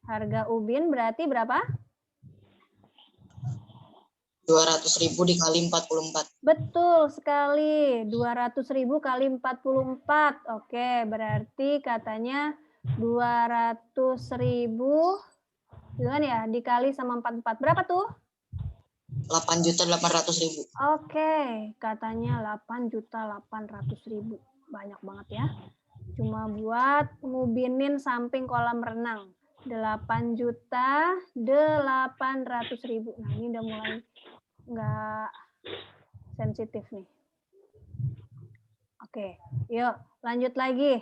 [SPEAKER 1] Harga ubin berarti berapa?
[SPEAKER 5] 200.000 dikali 44.
[SPEAKER 1] Betul sekali, 200.000 kali 44. Oke, berarti katanya 200.000 gimana ya, dikali sama 44. Berapa tuh?
[SPEAKER 5] 8.800.000.
[SPEAKER 1] Oke, katanya 8.800.000. Banyak banget ya. Cuma buat ngubinin samping kolam renang. 8.800.000. Nah, ini udah mulai nggak sensitif nih. Oke, yuk lanjut lagi.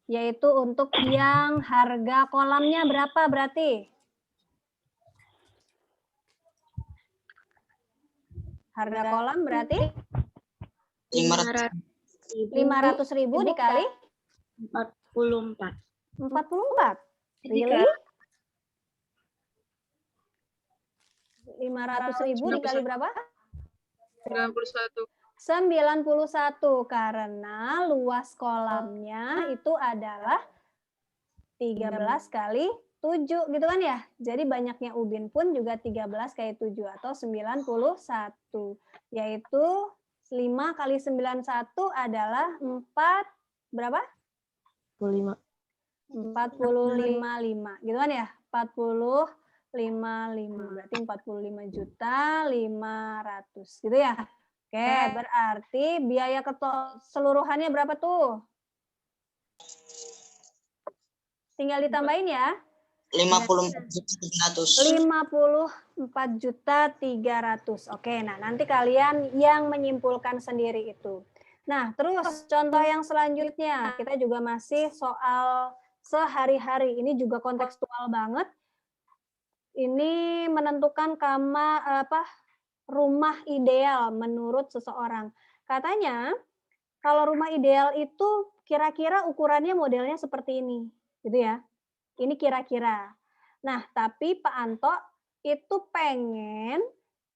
[SPEAKER 1] Yaitu untuk yang harga kolamnya berapa berarti? Harga kolam berarti 500.000 dikali
[SPEAKER 4] 44.
[SPEAKER 1] 44. Really? 500.000 dikali berapa?
[SPEAKER 3] 91.
[SPEAKER 1] 91, karena luas kolamnya itu adalah 13 kali 7, gitu kan ya? Jadi banyaknya ubin pun juga 13 kali 7 atau 91. Yaitu 5 kali 91 adalah 4, berapa?
[SPEAKER 2] 45.
[SPEAKER 1] 45, gitu kan ya? 45, berarti 45.500.000, gitu ya? Oke, berarti biaya keseluruhannya berapa tuh? Tinggal ditambahin ya. 54.300. Oke, nah nanti kalian yang menyimpulkan sendiri itu. Nah, terus contoh yang selanjutnya, kita juga masih soal sehari-hari. Ini juga kontekstual banget. Ini menentukan rumah ideal menurut seseorang. Katanya, kalau rumah ideal itu kira-kira ukurannya modelnya seperti ini, gitu ya. Ini kira-kira. Nah, tapi Pak Anto itu pengen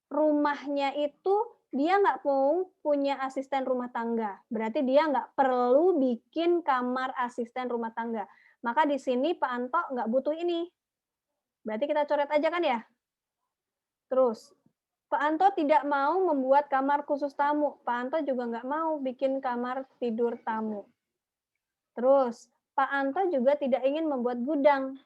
[SPEAKER 1] rumahnya itu dia nggak mau punya asisten rumah tangga. Berarti dia nggak perlu bikin kamar asisten rumah tangga. Maka di sini Pak Anto nggak butuh ini. Berarti kita coret aja kan ya? Terus, Pak Anto tidak mau membuat kamar khusus tamu. Pak Anto juga nggak mau bikin kamar tidur tamu. Terus, Pak Anto juga tidak ingin membuat gudang.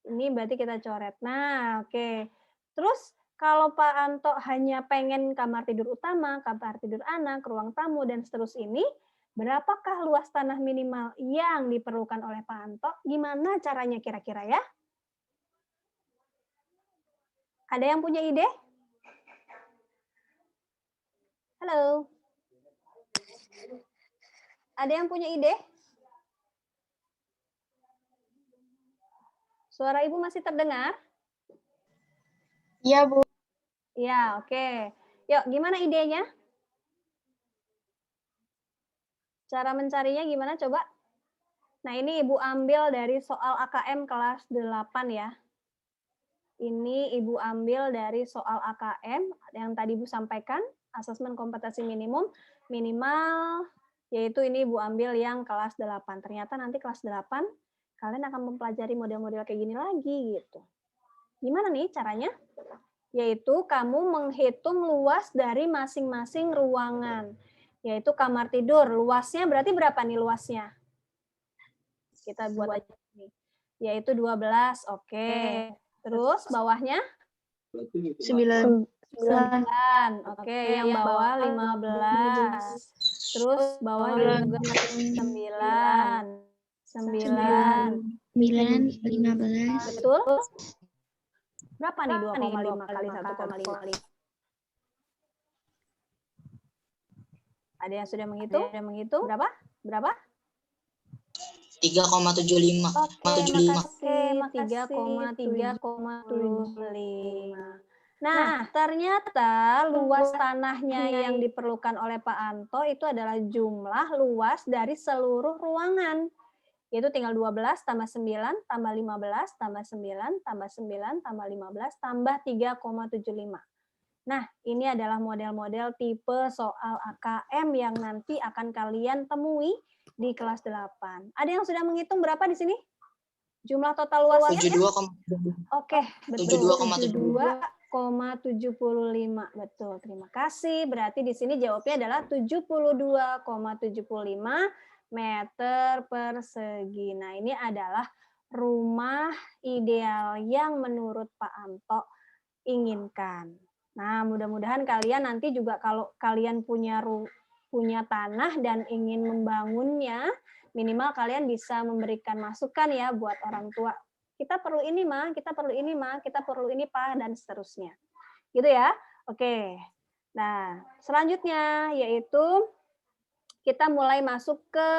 [SPEAKER 1] Ini berarti kita coret. Nah, oke. Terus, kalau Pak Anto hanya pengen kamar tidur utama, kamar tidur anak, ruang tamu, dan seterusnya ini, berapakah luas tanah minimal yang diperlukan oleh Pak Anto? Gimana caranya kira-kira ya? Ada yang punya ide? Halo? Ada yang punya ide? Suara Ibu masih terdengar?
[SPEAKER 4] Iya, Bu.
[SPEAKER 1] Ya, oke. Yuk, gimana idenya? Cara mencarinya gimana coba? Nah, ini Ibu ambil dari soal AKM kelas 8 ya. Ini Ibu ambil dari soal AKM yang tadi Ibu sampaikan, asesmen kompetensi minimum, minimal, yaitu ini Ibu ambil yang kelas 8. Ternyata nanti kelas 8, kalian akan mempelajari model-model kayak gini lagi gitu. Gimana nih caranya? Yaitu kamu menghitung luas dari masing-masing ruangan. Yaitu kamar tidur, luasnya berarti berapa nih luasnya? Kita buat aja nih. Yaitu 12, oke. Terus bawahnya?
[SPEAKER 2] 9.
[SPEAKER 1] 9, oke. Yang bawah 15. Terus bawahnya juga 9.
[SPEAKER 4] 15.
[SPEAKER 1] Betul? Berapa nih 2,5 kali 1,5? Ada yang sudah menghitung? Berapa? Berapa?
[SPEAKER 5] 3,75.
[SPEAKER 1] Oke, makasih. 3,75. Nah, ternyata luas tanahnya yang diperlukan oleh Pak Anto itu adalah jumlah luas dari seluruh ruangan. Yaitu tinggal 12 tambah 9 tambah 15 tambah 9 tambah 9 tambah 15 tambah 3,75. Nah, ini adalah model-model tipe soal AKM yang nanti akan kalian temui di kelas 8. Ada yang sudah menghitung berapa di sini? Jumlah total luasnya?
[SPEAKER 5] 72,75.
[SPEAKER 1] Oke, betul. 72,75. Betul, terima kasih. Berarti di sini jawabnya adalah 72,75 meter persegi. Nah, ini adalah rumah ideal yang menurut Pak Anto inginkan. Nah, mudah-mudahan kalian nanti juga kalau kalian punya tanah dan ingin membangunnya, minimal kalian bisa memberikan masukan ya buat orang tua. Kita perlu ini, Ma, kita perlu ini, Ma, kita perlu ini, Pak, dan seterusnya. Gitu ya? Oke. Nah, selanjutnya yaitu kita mulai masuk ke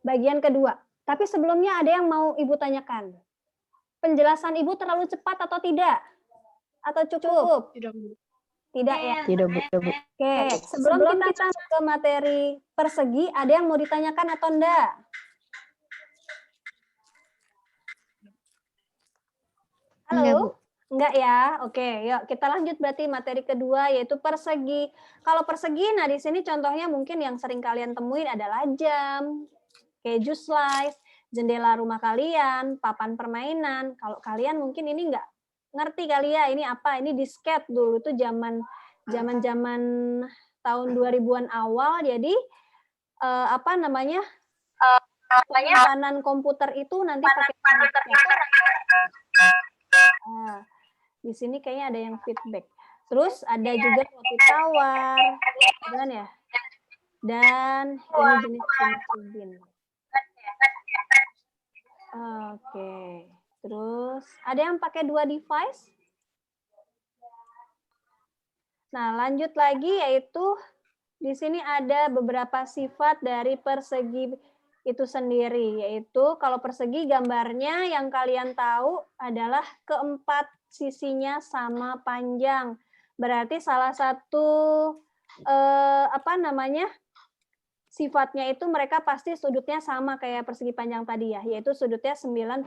[SPEAKER 1] bagian kedua. Tapi sebelumnya ada yang mau Ibu tanyakan. Penjelasan Ibu terlalu cepat atau tidak? Atau cukup?
[SPEAKER 3] Tidak, Bu.
[SPEAKER 1] Tidak ya?
[SPEAKER 2] Tidak, Bu.
[SPEAKER 1] Oke, sebelum kita ke materi persegi, ada yang mau ditanyakan atau enggak? Halo? Enggak ya? Oke, yuk kita lanjut berarti materi kedua yaitu persegi. Kalau persegi, nah di sini contohnya mungkin yang sering kalian temuin adalah jam, keju slice, jendela rumah kalian, papan permainan. Kalau kalian mungkin ini enggak ngerti kali ya, ini apa? Ini disket dulu itu zaman tahun 2000-an awal. Jadi apa namanya? Penyimpanan komputer itu nanti pakai disket. Di sini kayaknya ada yang feedback. Terus ada juga roti tawar, dan ya. Dan ini jenis ubin. Oke. Terus ada yang pakai 2 device? Nah, lanjut lagi yaitu di sini ada beberapa sifat dari persegi itu sendiri, yaitu kalau persegi gambarnya yang kalian tahu adalah keempat sisinya sama panjang. Berarti salah satu sifatnya itu mereka pasti sudutnya sama kayak persegi panjang tadi ya, yaitu sudutnya 90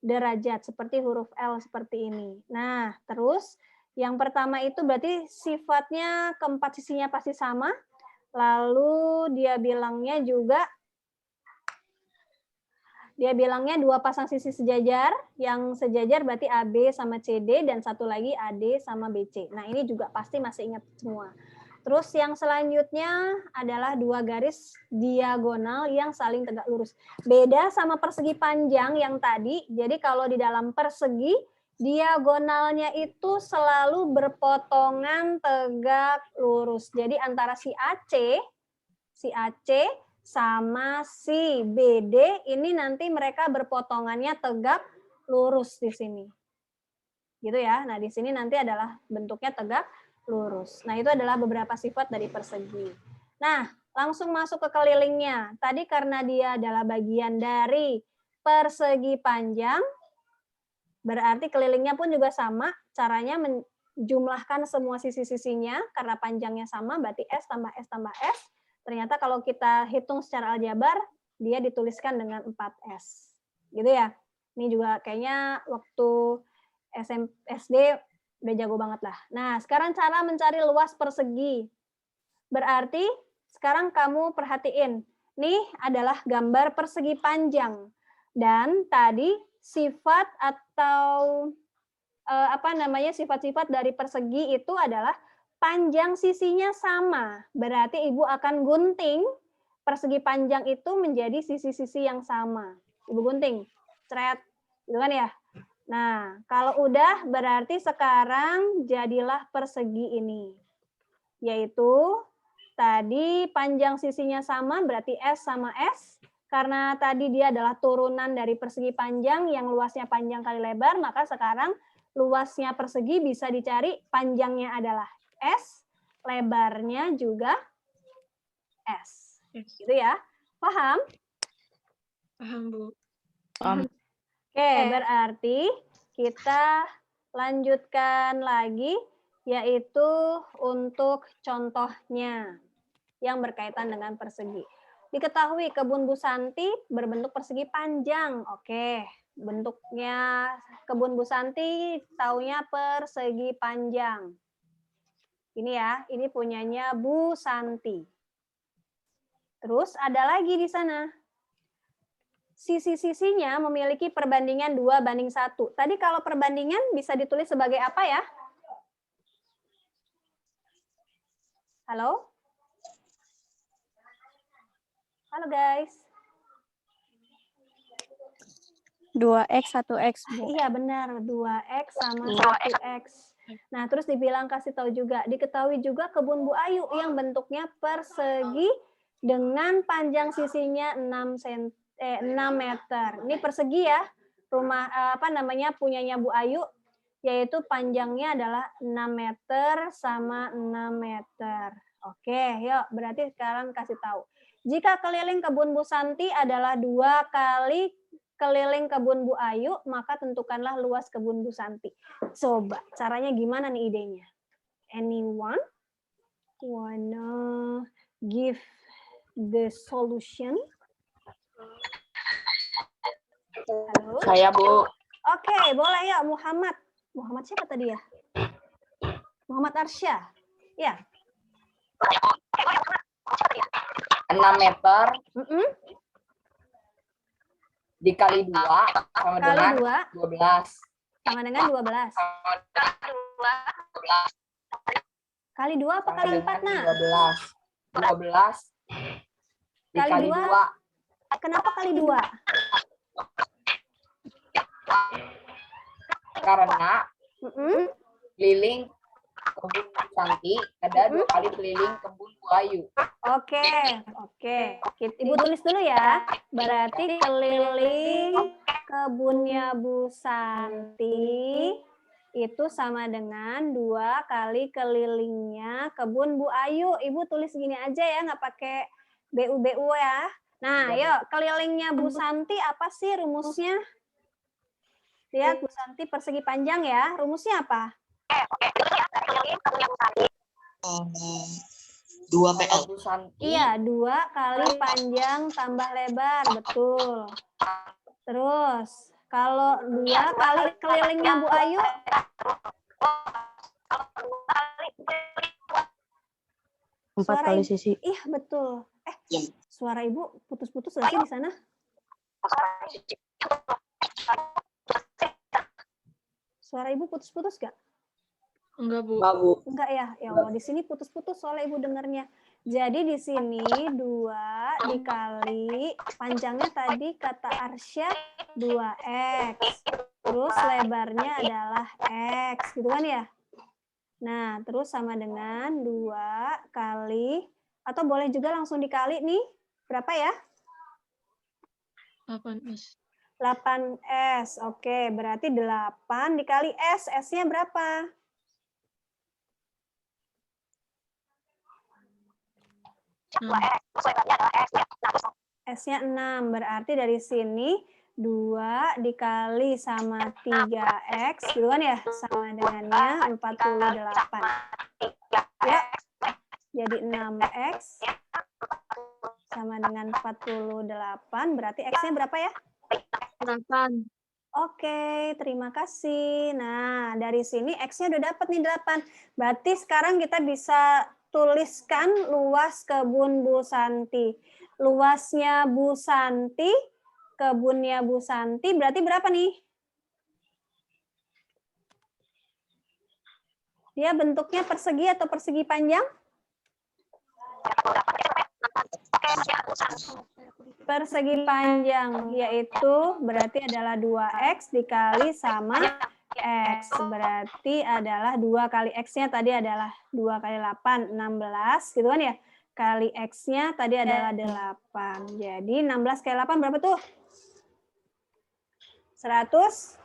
[SPEAKER 1] derajat seperti huruf L seperti ini. Nah, terus yang pertama itu berarti sifatnya keempat sisinya pasti sama. Lalu dia bilangnya juga Dia bilangnya dua pasang sisi sejajar, yang sejajar berarti AB sama CD, dan satu lagi AD sama BC. Nah, ini juga pasti masih ingat semua. Terus yang selanjutnya adalah dua garis diagonal yang saling tegak lurus. Beda sama persegi panjang yang tadi, jadi kalau di dalam persegi, diagonalnya itu selalu berpotongan tegak lurus. Jadi antara si AC sama si BD ini nanti mereka berpotongannya tegak lurus di sini. Gitu ya. Nah, di sini nanti adalah bentuknya tegak lurus. Nah, itu adalah beberapa sifat dari persegi. Nah, langsung masuk ke kelilingnya. Tadi karena dia adalah bagian dari persegi panjang, berarti kelilingnya pun juga sama. Caranya menjumlahkan semua sisi-sisinya karena panjangnya sama, berarti S tambah S tambah S. Ternyata kalau kita hitung secara aljabar, dia dituliskan dengan 4S. Gitu ya. Ini juga kayaknya waktu SD udah jago banget lah. Nah, sekarang cara mencari luas persegi. Berarti sekarang kamu perhatiin. Nih adalah gambar persegi panjang. Dan tadi sifat atau sifat-sifat dari persegi itu adalah panjang sisinya sama. Berarti Ibu akan gunting persegi panjang itu menjadi sisi-sisi yang sama. Ibu gunting. Cret. Gitu kan ya? Nah, kalau udah berarti sekarang jadilah persegi ini. Yaitu tadi panjang sisinya sama berarti S sama S. Karena tadi dia adalah turunan dari persegi panjang yang luasnya panjang kali lebar, maka sekarang luasnya persegi bisa dicari panjangnya adalah S, lebarnya juga S. Gitu ya. Paham?
[SPEAKER 3] Paham, Bu.
[SPEAKER 1] Oke, berarti kita lanjutkan lagi, yaitu untuk contohnya yang berkaitan dengan persegi. Diketahui kebun Bu Santi berbentuk persegi panjang. Oke, bentuknya kebun Bu Santi taunya persegi panjang. Ini ya, ini punyanya Bu Santi. Terus ada lagi di sana. Sisi-sisinya memiliki perbandingan 2:1. Tadi kalau perbandingan bisa ditulis sebagai apa ya? Halo? Halo guys.
[SPEAKER 2] 2X, 1X, Bu.
[SPEAKER 1] Iya benar, 2X sama 1X. Nah, terus dibilang kasih tahu juga, diketahui juga kebun Bu Ayu yang bentuknya persegi dengan panjang sisinya 6 meter. Ini persegi ya. Rumah punyanya Bu Ayu, yaitu panjangnya adalah 6 meter sama 6 meter. Oke, yuk berarti sekarang kasih tahu. Jika keliling kebun Bu Santi adalah 2 kali keliling kebun Bu Ayu, maka tentukanlah luas kebun Bu Santi. Coba caranya gimana nih idenya? Anyone wanna give the solution? Halo?
[SPEAKER 7] Saya, Bu.
[SPEAKER 1] Oke, boleh ya Muhammad. Muhammad siapa tadi ya? Muhammad Arsya. Ya.
[SPEAKER 7] 6 meter
[SPEAKER 1] Mm-mm.
[SPEAKER 7] dikali 2 sama
[SPEAKER 1] Kali
[SPEAKER 7] dengan
[SPEAKER 1] 2
[SPEAKER 7] 12.
[SPEAKER 1] sama dengan 12. Kali 2 apa kali 4, Nak?
[SPEAKER 7] 12 dikali
[SPEAKER 1] Kali 2.
[SPEAKER 7] 2.
[SPEAKER 1] Kenapa kali 2?
[SPEAKER 7] Karena
[SPEAKER 1] Mm-mm.
[SPEAKER 7] keliling kebun Bu Santi ada 2 kali keliling kebun Bu Ayu.
[SPEAKER 1] Oke. Ibu tulis dulu ya. Berarti keliling kebunnya Bu Santi itu sama dengan 2 kali kelilingnya kebun Bu Ayu. Ibu tulis gini aja ya, nggak pakai BU ya. Nah, yuk kelilingnya Bu Santi apa sih rumusnya? Lihat Bu Santi persegi panjang ya. Rumusnya apa?
[SPEAKER 5] 2 PL.
[SPEAKER 7] Bu Santi
[SPEAKER 1] Iya, 2 kali panjang tambah lebar, betul. Terus, kalau 2 kali kelilingnya Bu Ayu,
[SPEAKER 2] 4 kali sisi.
[SPEAKER 1] iya betul.
[SPEAKER 5] Iya.
[SPEAKER 1] Suara Ibu putus-putus nggak sih di sana? Suara Ibu putus-putus nggak?
[SPEAKER 3] Enggak, Bu.
[SPEAKER 1] Enggak ya? Ya Allah, di sini putus-putus soalnya Ibu dengarnya. Jadi di sini 2 dikali panjangnya tadi kata Arsya 2x. Terus lebarnya adalah x, gitu kan ya? Nah, terus sama dengan 2 kali, atau boleh juga langsung dikali nih. Berapa ya?
[SPEAKER 3] 8S.
[SPEAKER 1] 8S. Oke, berarti 8 dikali S. S-nya berapa? S-nya 6. Berarti dari sini 2 dikali sama 3X, gitu kan ya? Sama dengannya 48. Ya, jadi 6X sama dengan 48. Berarti X-nya berapa ya?
[SPEAKER 3] 8.
[SPEAKER 1] Oke, terima kasih. Nah, dari sini X-nya udah dapat nih 8. Berarti sekarang kita bisa tuliskan luas kebun Bu Santi. Luasnya Bu Santi, kebunnya Bu Santi berarti berapa nih? Dia bentuknya persegi atau persegi panjang? Persegi panjang, yaitu berarti adalah 2X dikali sama X. Berarti adalah 2 kali X-nya tadi adalah 2 kali 8, 16, gitu kan ya? Kali X-nya tadi adalah 8. Jadi 16 kali 8 berapa tuh? 100?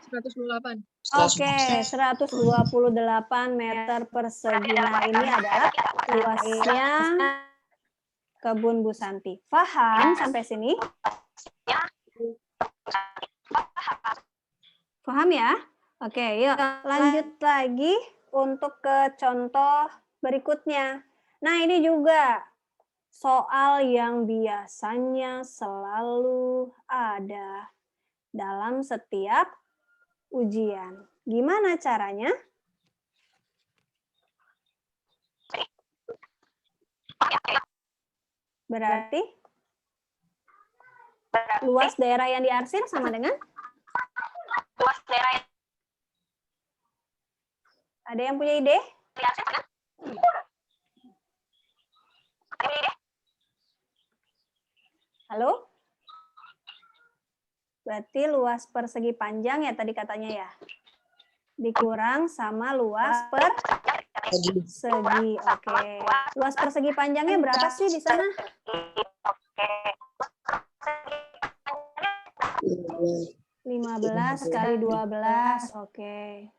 [SPEAKER 3] 128.
[SPEAKER 1] Oke, 128 meter persegi. Nah, ini adalah luasnya kebun Bu Santi. Paham sampai sini? Paham ya? Oke, yuk lanjut lagi untuk ke contoh berikutnya. Nah, ini juga soal yang biasanya selalu ada dalam setiap ujian. Gimana caranya? Berarti luas daerah yang diarsir sama dengan? Ada yang punya ide? Halo? Berarti luas persegi panjang ya tadi katanya ya? Dikurang sama luas persegi. Oke. Luas persegi panjangnya berapa sih di sana? 15 kali 12. Oke.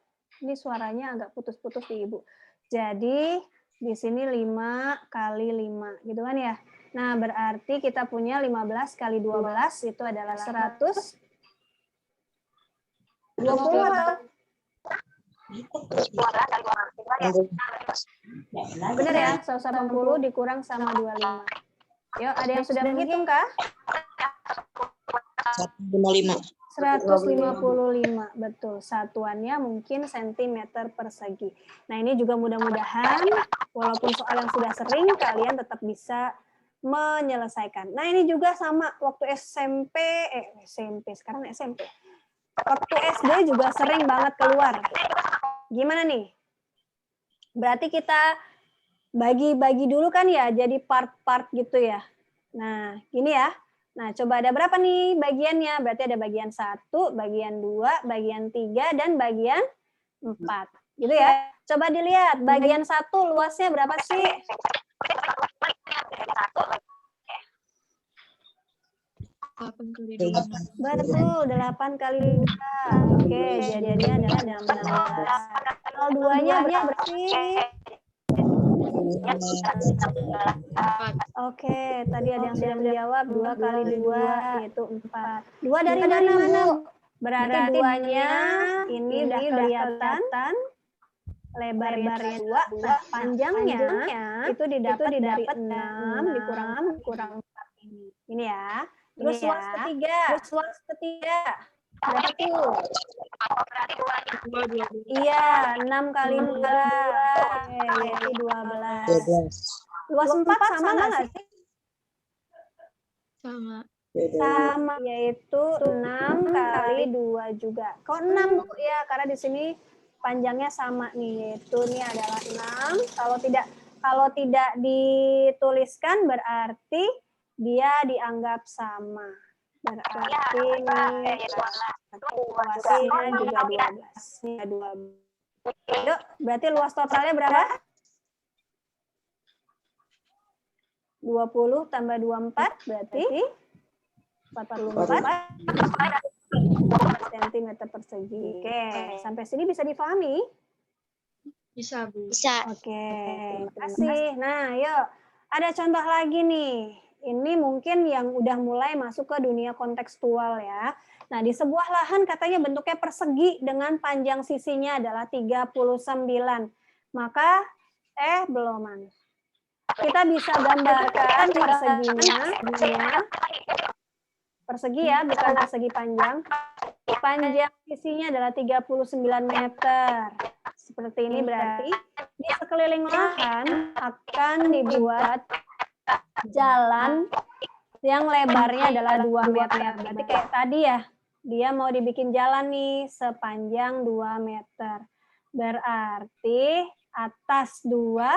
[SPEAKER 1] Ini suaranya agak putus-putus nih, Ibu. Jadi di sini 5 kali 5, gitu kan ya? Nah, berarti kita punya 15 kali 12 itu adalah 120. Benar ya? 180 dikurang sama 25. Yuk, ada yang sudah menghitung kah? 155, betul. Satuannya mungkin sentimeter persegi. Nah, ini juga mudah-mudahan walaupun soal yang sudah sering, kalian tetap bisa menyelesaikan. Nah, ini juga sama waktu SMP, sekarang SMP. Waktu SD juga sering banget keluar. Gimana nih? Berarti kita bagi-bagi dulu kan ya, jadi part-part gitu ya. Nah, gini ya. Nah, coba ada berapa nih bagiannya? Berarti ada bagian 1, bagian 2, bagian 3, dan bagian 4. Gitu ya. Coba dilihat, bagian 1 luasnya berapa sih?
[SPEAKER 3] 8 kali 2.
[SPEAKER 1] Betul, 8 kali 2. Oke, jadinya adalah 16. Kalau 2-nya berapa sih? Oke, tadi ada yang sudah menjawab 2 kali 2 yaitu 4. 2 dari mana, Bu? Berarti 2-nya ini udah kelihatan lebarnya 2, nah panjangnya itu didapat dari 6 dikurang 4 ini. Ini ya. Terus luas ketiga. Berapa tuh? Iya, 6 kali 2. Oke, yaitu 12. Luas 4 sama nggak sih?
[SPEAKER 3] Sama.
[SPEAKER 1] Sama, yaitu 6 kali 2 juga. Kok 6, Bu? Ya, karena di sini panjangnya sama nih, yaitu ini adalah 6. Kalau tidak dituliskan berarti dia dianggap sama. Berarti ini luasnya juga 12. Ini 12. Yuk, berarti luas totalnya berapa? 20 tambah 24 berarti 44 cm persegi. Oke, sampai sini bisa dipahami?
[SPEAKER 3] Bisa, Bu.
[SPEAKER 4] Bisa.
[SPEAKER 1] Oke, terima kasih. Nah, yuk. Ada contoh lagi nih. Ini mungkin yang udah mulai masuk ke dunia kontekstual ya. Nah, di sebuah lahan katanya bentuknya persegi dengan panjang sisinya adalah 39. Maka, belum. Kita bisa gambarkan perseginya. Persegi ya, bukan persegi panjang. Panjang sisinya adalah 39 meter. Seperti ini berarti di sekeliling lahan akan dibuat jalan yang lebarnya adalah 2 meter. Berarti kayak tadi ya, dia mau dibikin jalan nih sepanjang 2 meter. Berarti atas 2,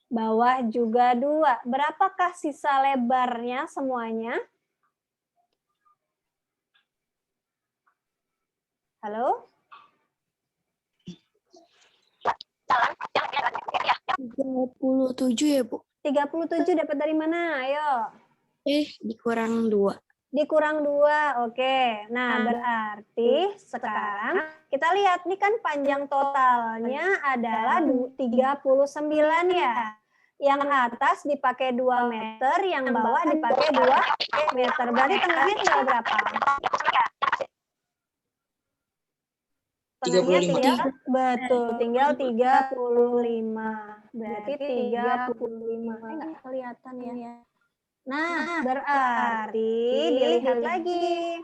[SPEAKER 1] bawah juga 2. Berapakah sisa lebarnya semuanya? Halo?
[SPEAKER 4] 37 ya, Bu?
[SPEAKER 1] 37 dapat dari mana? Ayo.
[SPEAKER 4] Dikurang 2.
[SPEAKER 1] Dikurang 2, oke. Nah, berarti sekarang kita lihat nih kan panjang totalnya adalah 39 ya. Yang atas dipakai 2 meter, yang bawah dipakai 2 meter. Berarti tengahnya tinggal berapa? Tengahnya tinggal, betul, tinggal 35. Berarti 35. Enggak kelihatan ya. Nah, berarti dilihat lagi.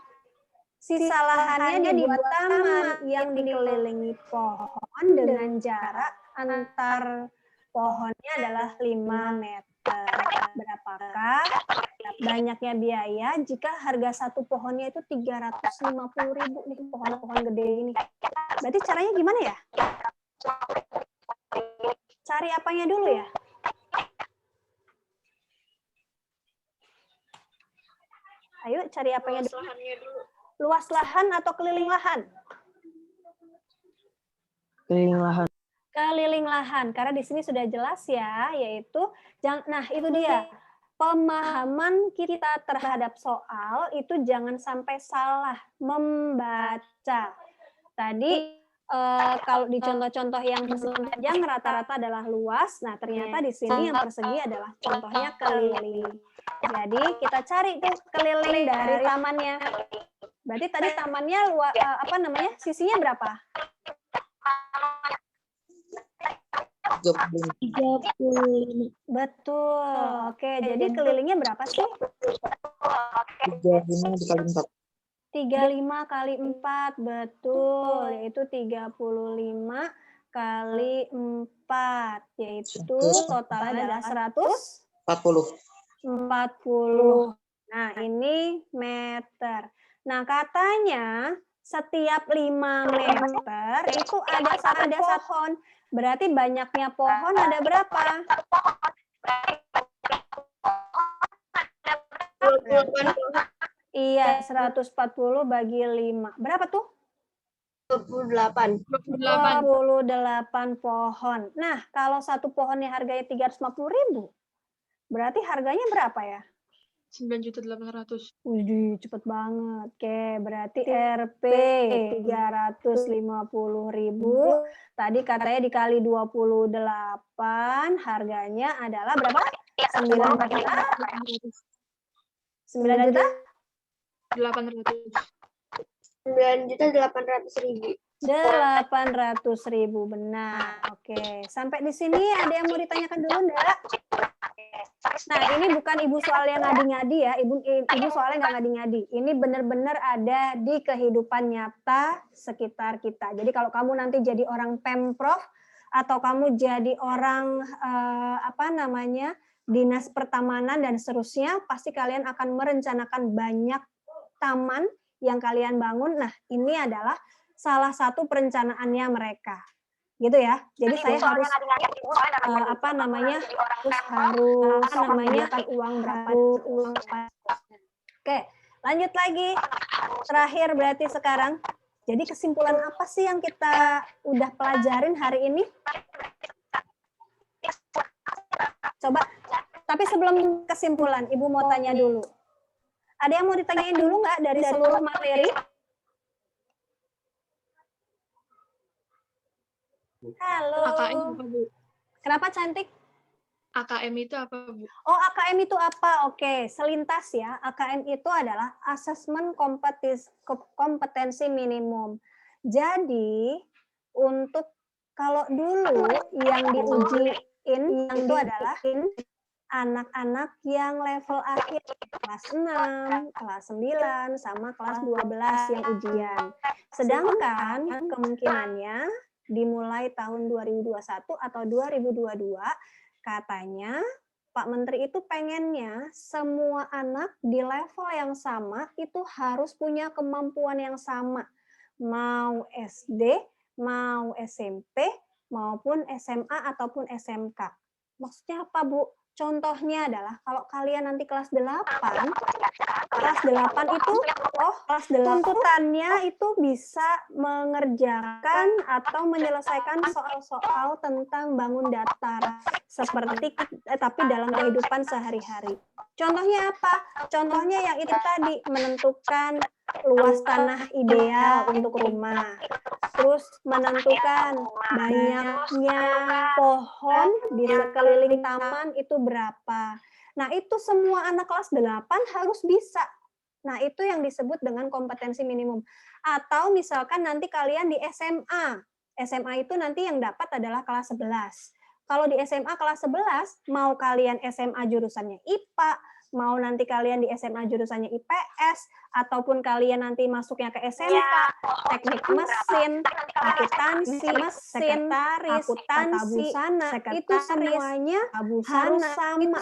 [SPEAKER 1] Sisa lahannya dibuat taman yang dikelilingi pohon dengan jarak antar pohonnya adalah 5 meter. Berapakah banyaknya biaya jika harga satu pohonnya itu 350.000 nih, pohon-pohon gede ini. Berarti caranya gimana ya? Cari apanya dulu ya? Ayo cari apanya dulu? Luas lahan atau keliling lahan?
[SPEAKER 6] Keliling lahan.
[SPEAKER 1] Keliling lahan, karena di sini sudah jelas ya, yaitu, nah itu dia, pemahaman kita terhadap soal itu jangan sampai salah membaca. Tadi kalau di contoh-contoh yang persegi panjang rata-rata adalah luas, nah ternyata di sini yang persegi adalah contohnya keliling. Jadi kita cari tuh keliling dari tamannya. Berarti tadi tamannya sisinya berapa?
[SPEAKER 5] 35.
[SPEAKER 1] Betul. Oke, jadi kelilingnya berapa sih?
[SPEAKER 5] 35 dikali 4.
[SPEAKER 1] 35 kali 4, betul. Yaitu 35 kali 4. Yaitu totalnya adalah 140. Nah, ini meter. Nah, katanya setiap 5 meter itu ada pohon. Berarti banyaknya pohon ada berapa?
[SPEAKER 4] 28 pohon.
[SPEAKER 1] Iya, 140 bagi 5. Berapa tuh?
[SPEAKER 4] 28.
[SPEAKER 1] 28 pohon. Nah, kalau satu pohonnya harganya 350.000, berarti harganya berapa ya?
[SPEAKER 3] 9.800.000.
[SPEAKER 1] Wih, cepet banget. Oke, berarti RP 350.000. Tadi katanya dikali 28, harganya adalah berapa? 9 juta? 9 juta?
[SPEAKER 3] 800.
[SPEAKER 4] 9.800.000.
[SPEAKER 1] 800.000, benar. Oke, sampai di sini ada yang mau ditanyakan dulu, enggak? Nah, ini bukan ibu soal yang ngadi-ngadi ya, ibu soalnya nggak ngadi-ngadi. Ini benar-benar ada di kehidupan nyata sekitar kita. Jadi kalau kamu nanti jadi orang pemprov atau kamu jadi orang dinas pertamanan dan seterusnya, pasti kalian akan merencanakan banyak taman yang kalian bangun. Nah, ini adalah salah satu perencanaannya mereka. Gitu ya. Jadi saya harus kan uang berapa, uang apa. Oke, lanjut lagi. Terakhir berarti sekarang. Jadi kesimpulan apa sih yang kita udah pelajarin hari ini? Coba. Tapi sebelum kesimpulan, Ibu mau tanya dulu. Ada yang mau ditanyain dulu nggak dari seluruh materi? Halo.
[SPEAKER 3] AKM apa, Bu?
[SPEAKER 1] Kenapa cantik?
[SPEAKER 3] AKM itu apa, Bu?
[SPEAKER 1] Oh, AKM itu apa? Oke, selintas ya. AKM itu adalah Assessment Kompetensi Minimum. Jadi, untuk kalau dulu yang diujiin itu adalah anak-anak yang level akhir, kelas 6, kelas 9, sama kelas 12 yang ujian. Sedangkan kemungkinannya dimulai tahun 2021 atau 2022, katanya Pak Menteri itu pengennya semua anak di level yang sama itu harus punya kemampuan yang sama. Mau SD, mau SMP, maupun SMA ataupun SMK. Maksudnya apa, Bu? Contohnya adalah kalau kalian nanti kelas 8 itu, tuntutannya itu bisa mengerjakan atau menyelesaikan soal-soal tentang bangun datar, seperti tapi dalam kehidupan sehari-hari. Contohnya apa? Contohnya yang itu tadi, menentukan luas tanah ideal untuk rumah, terus menentukan banyaknya pohon di sekeliling taman itu berapa. Nah, itu semua anak kelas 8 harus bisa. Nah, itu yang disebut dengan kompetensi minimum. Atau misalkan nanti kalian di SMA. SMA itu nanti yang dapat adalah kelas 11. Kalau di SMA kelas 11, mau kalian SMA jurusannya IPA, mau nanti kalian di SMA jurusannya IPS, ataupun kalian nanti masuknya ke SMK, teknik mesin, akuntansi, sekretaris, busana, itu semuanya harus sama,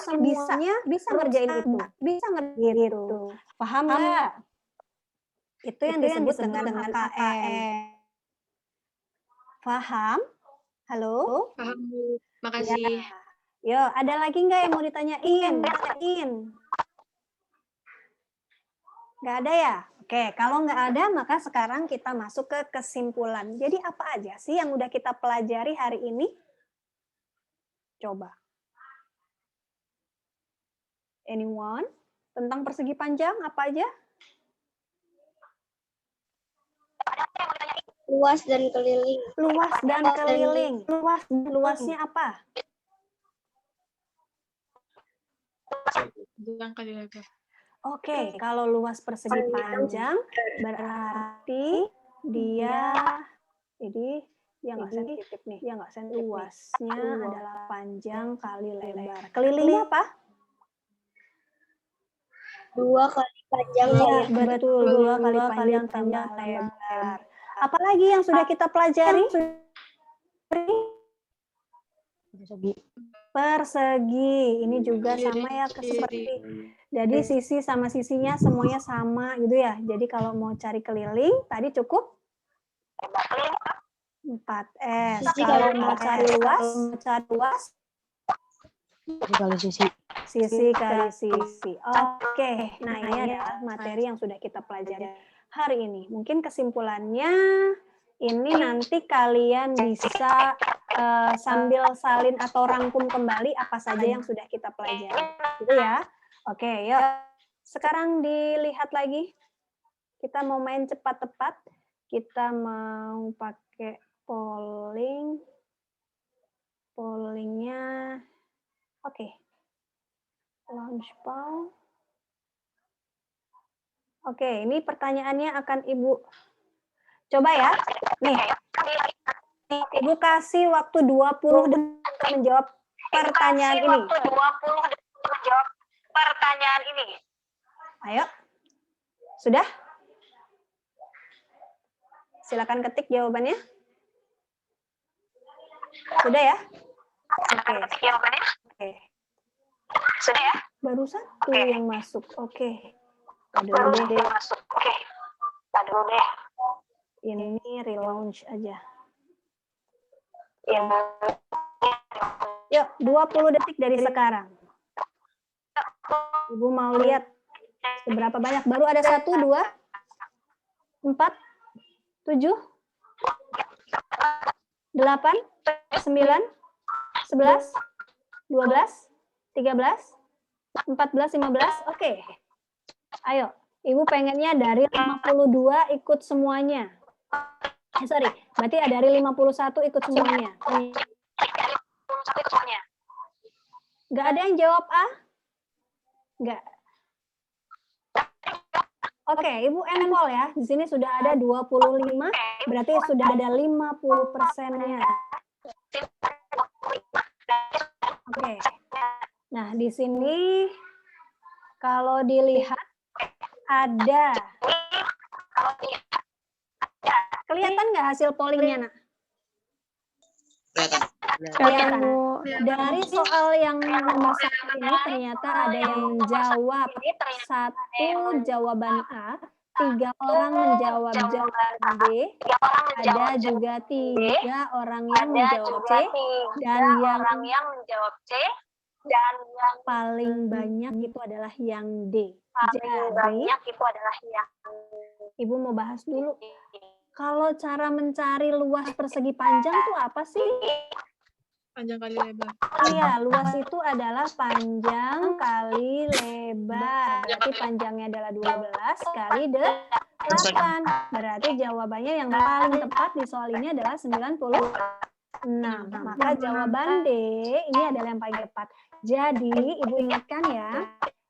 [SPEAKER 1] bisa ngerjain itu, bisa ngerjain itu. Paham nggak? Itu yang disebut dengan AKM. Paham? Halo?
[SPEAKER 3] Paham, Bu. Makasih.
[SPEAKER 1] Yo, ada lagi nggak yang mau ditanyain? Nggak ada ya? Oke, kalau nggak ada, maka sekarang kita masuk ke kesimpulan. Jadi apa aja sih yang udah kita pelajari hari ini? Coba. Anyone? Tentang persegi panjang, apa aja?
[SPEAKER 4] Luas dan keliling.
[SPEAKER 1] Luas dan keliling. Luasnya apa?
[SPEAKER 3] Bilang kali lagi.
[SPEAKER 1] Oke, kalau luas persegi panjang berarti dia nggak sensitif nih, dia nggak sensitif. Luasnya adalah panjang kali lebar. Kelilingnya apa?
[SPEAKER 4] 2 kali panjang.
[SPEAKER 1] Iya, betul. 2 kali panjang tambah lebar. Apalagi yang sudah kita pelajari? Persegi. Ini juga sama ya, seperti. Jadi sisi sama sisinya semuanya sama gitu ya. Jadi kalau mau cari keliling, tadi cukup 4S. Kalau mau cari luas, sisi kali sisi. Oke, nah ini adalah materi yang sudah kita pelajari hari ini. Mungkin kesimpulannya ini nanti kalian bisa sambil salin atau rangkum kembali apa saja yang sudah kita pelajari. Gitu ya. Oke, yuk. Sekarang dilihat lagi. Kita mau main cepat-tepat. Kita mau pakai polling. Pollingnya, oke. Launch poll. Oke, ini pertanyaannya akan Ibu coba ya. Nih, Ibu kasih waktu 20 detik menjawab pertanyaan ini. Ayo. Sudah? Silakan ketik jawabannya. Sudah ya? Oke. Sudah ya? Baru satu yang masuk. Oke. Aduh deh. Ini relaunch aja. Yuk, 20 detik dari sekarang. Ibu mau lihat seberapa banyak. Baru ada 1, 2, 4, 7, 8, 9, 11, 12, 13, 14, 15. Oke. Ayo, Ibu pengennya dari 52 ikut semuanya. Sorry, berarti dari 51 ikut semuanya. Nggak ada yang jawab A? Nggak. Oke, Ibu enroll ya. Di sini sudah ada 25, berarti sudah ada 50%-nya. Oke. Nah, di sini kalau dilihat ada. Kelihatan nggak hasil pollingnya, Nak? Kelihatan. Dari soal yang nomor 1 ini ternyata ada yang menjawab 1 jawaban A, 3 orang menjawab jawaban B, ada juga 3 orang yang menjawab C, dan yang paling banyak itu adalah yang D. Jadi, Ibu mau bahas dulu. Kalau cara mencari luas persegi panjang itu apa sih?
[SPEAKER 3] Panjang kali lebar.
[SPEAKER 1] Iya, luas itu adalah panjang kali lebar. Berarti panjangnya adalah 12 kali 8. Berarti jawabannya yang paling tepat di soal ini adalah 96. Maka jawaban D ini adalah yang paling tepat. Jadi, Ibu ingatkan ya,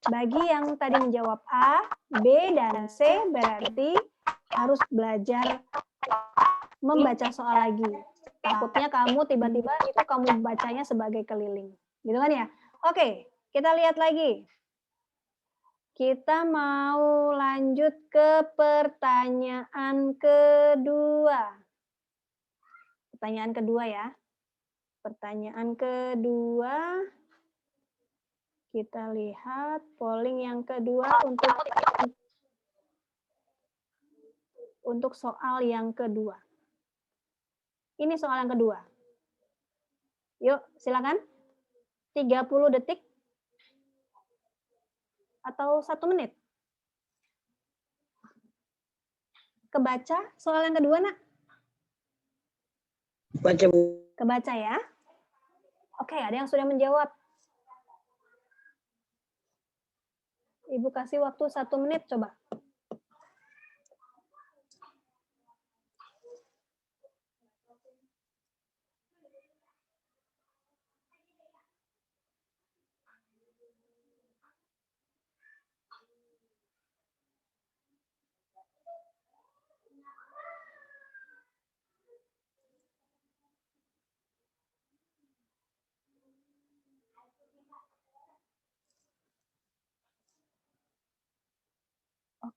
[SPEAKER 1] bagi yang tadi menjawab A, B, dan C, berarti harus belajar membaca soal lagi. Takutnya kamu tiba-tiba itu kamu bacanya sebagai keliling. Gitu kan ya? Oke, kita lihat lagi. Kita mau lanjut ke pertanyaan kedua. Pertanyaan kedua ya. Pertanyaan kedua. Kita lihat polling yang kedua untuk soal yang kedua. Ini soal yang kedua. Yuk, silakan. 30 detik atau 1 menit. Kebaca soal yang kedua, Nak?
[SPEAKER 5] Baca, Bu.
[SPEAKER 1] Kebaca ya. Oke, ada yang sudah menjawab. Ibu kasih waktu 1 menit, coba.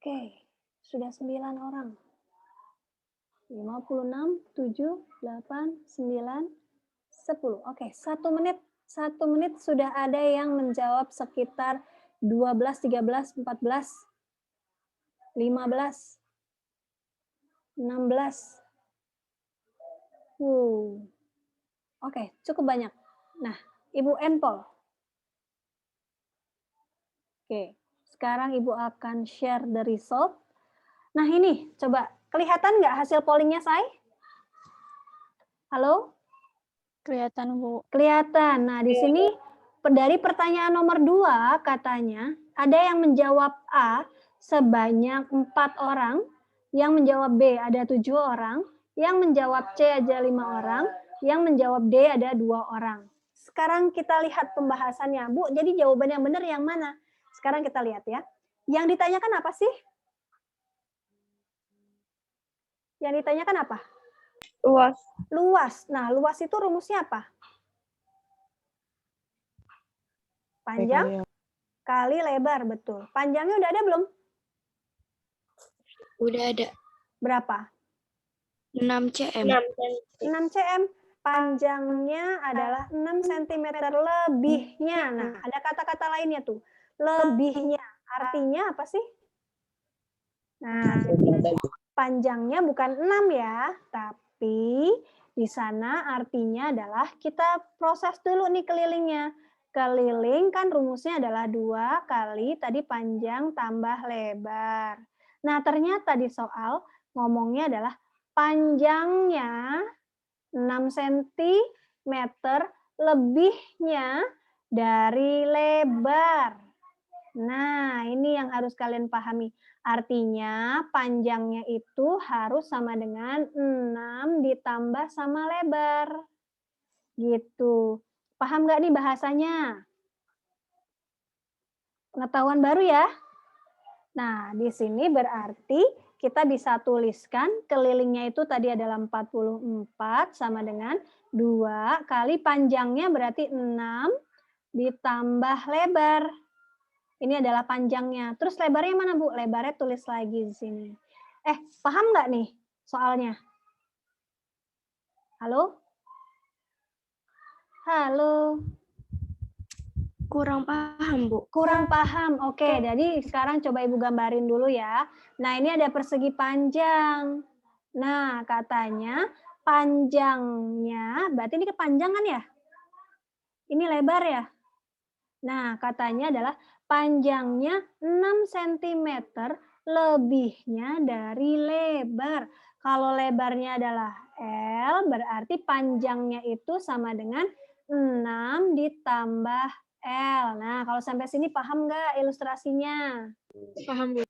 [SPEAKER 1] Oke, sudah 9 orang. 56, 7, 8, 9, 10. Oke, 1 menit. 1 menit sudah ada yang menjawab sekitar 12, 13, 14, 15, 16. Oke, cukup banyak. Nah, Ibu Enpol. Oke, sekarang Ibu akan share the result. Nah ini, coba kelihatan nggak hasil pollingnya, Say? Halo?
[SPEAKER 2] Kelihatan, Bu.
[SPEAKER 1] Kelihatan. Nah di sini dari pertanyaan nomor 2 katanya ada yang menjawab A sebanyak 4 orang, yang menjawab B ada 7 orang, yang menjawab C ada 5 orang, yang menjawab D ada 2 orang. Sekarang kita lihat pembahasannya, Bu. Jadi jawaban yang benar yang mana? Sekarang kita lihat ya. Yang ditanyakan apa sih? Yang ditanyakan apa?
[SPEAKER 4] Luas.
[SPEAKER 1] Luas. Nah, luas itu rumusnya apa? Panjang kali lebar, betul. Panjangnya udah ada belum?
[SPEAKER 4] Udah ada.
[SPEAKER 1] Berapa?
[SPEAKER 4] 6 cm.
[SPEAKER 1] 6 cm. panjangnya adalah 6 cm lebihnya. Nah, ada kata-kata lainnya tuh. Lebihnya. Artinya apa sih? Nah, jadi panjangnya bukan 6 ya, tapi di sana artinya adalah kita proses dulu nih kelilingnya. Keliling kan rumusnya adalah 2 kali tadi panjang tambah lebar. Nah, ternyata di soal ngomongnya adalah panjangnya 6 cm lebihnya dari lebar. Nah, ini yang harus kalian pahami. Artinya panjangnya itu harus sama dengan 6 ditambah sama lebar. Gitu. Paham nggak nih bahasanya? Pengetahuan baru ya? Nah, di sini berarti kita bisa tuliskan kelilingnya itu tadi adalah 44 sama dengan 2 kali panjangnya berarti 6 ditambah lebar. Ini adalah panjangnya. Terus lebarnya mana, Bu? Lebarnya tulis lagi di sini. Paham nggak nih soalnya? Halo? Halo?
[SPEAKER 4] Kurang paham, Bu.
[SPEAKER 1] Kurang paham. Oke, jadi sekarang coba Ibu gambarin dulu ya. Nah, ini ada persegi panjang. Nah, katanya panjangnya, berarti ini kepanjangan ya? Ini lebar ya? Nah, katanya adalah panjangnya 6 cm lebihnya dari lebar. Kalau lebarnya adalah L, berarti panjangnya itu sama dengan 6 ditambah L. Nah, kalau sampai sini paham nggak ilustrasinya?
[SPEAKER 3] Paham, Bu.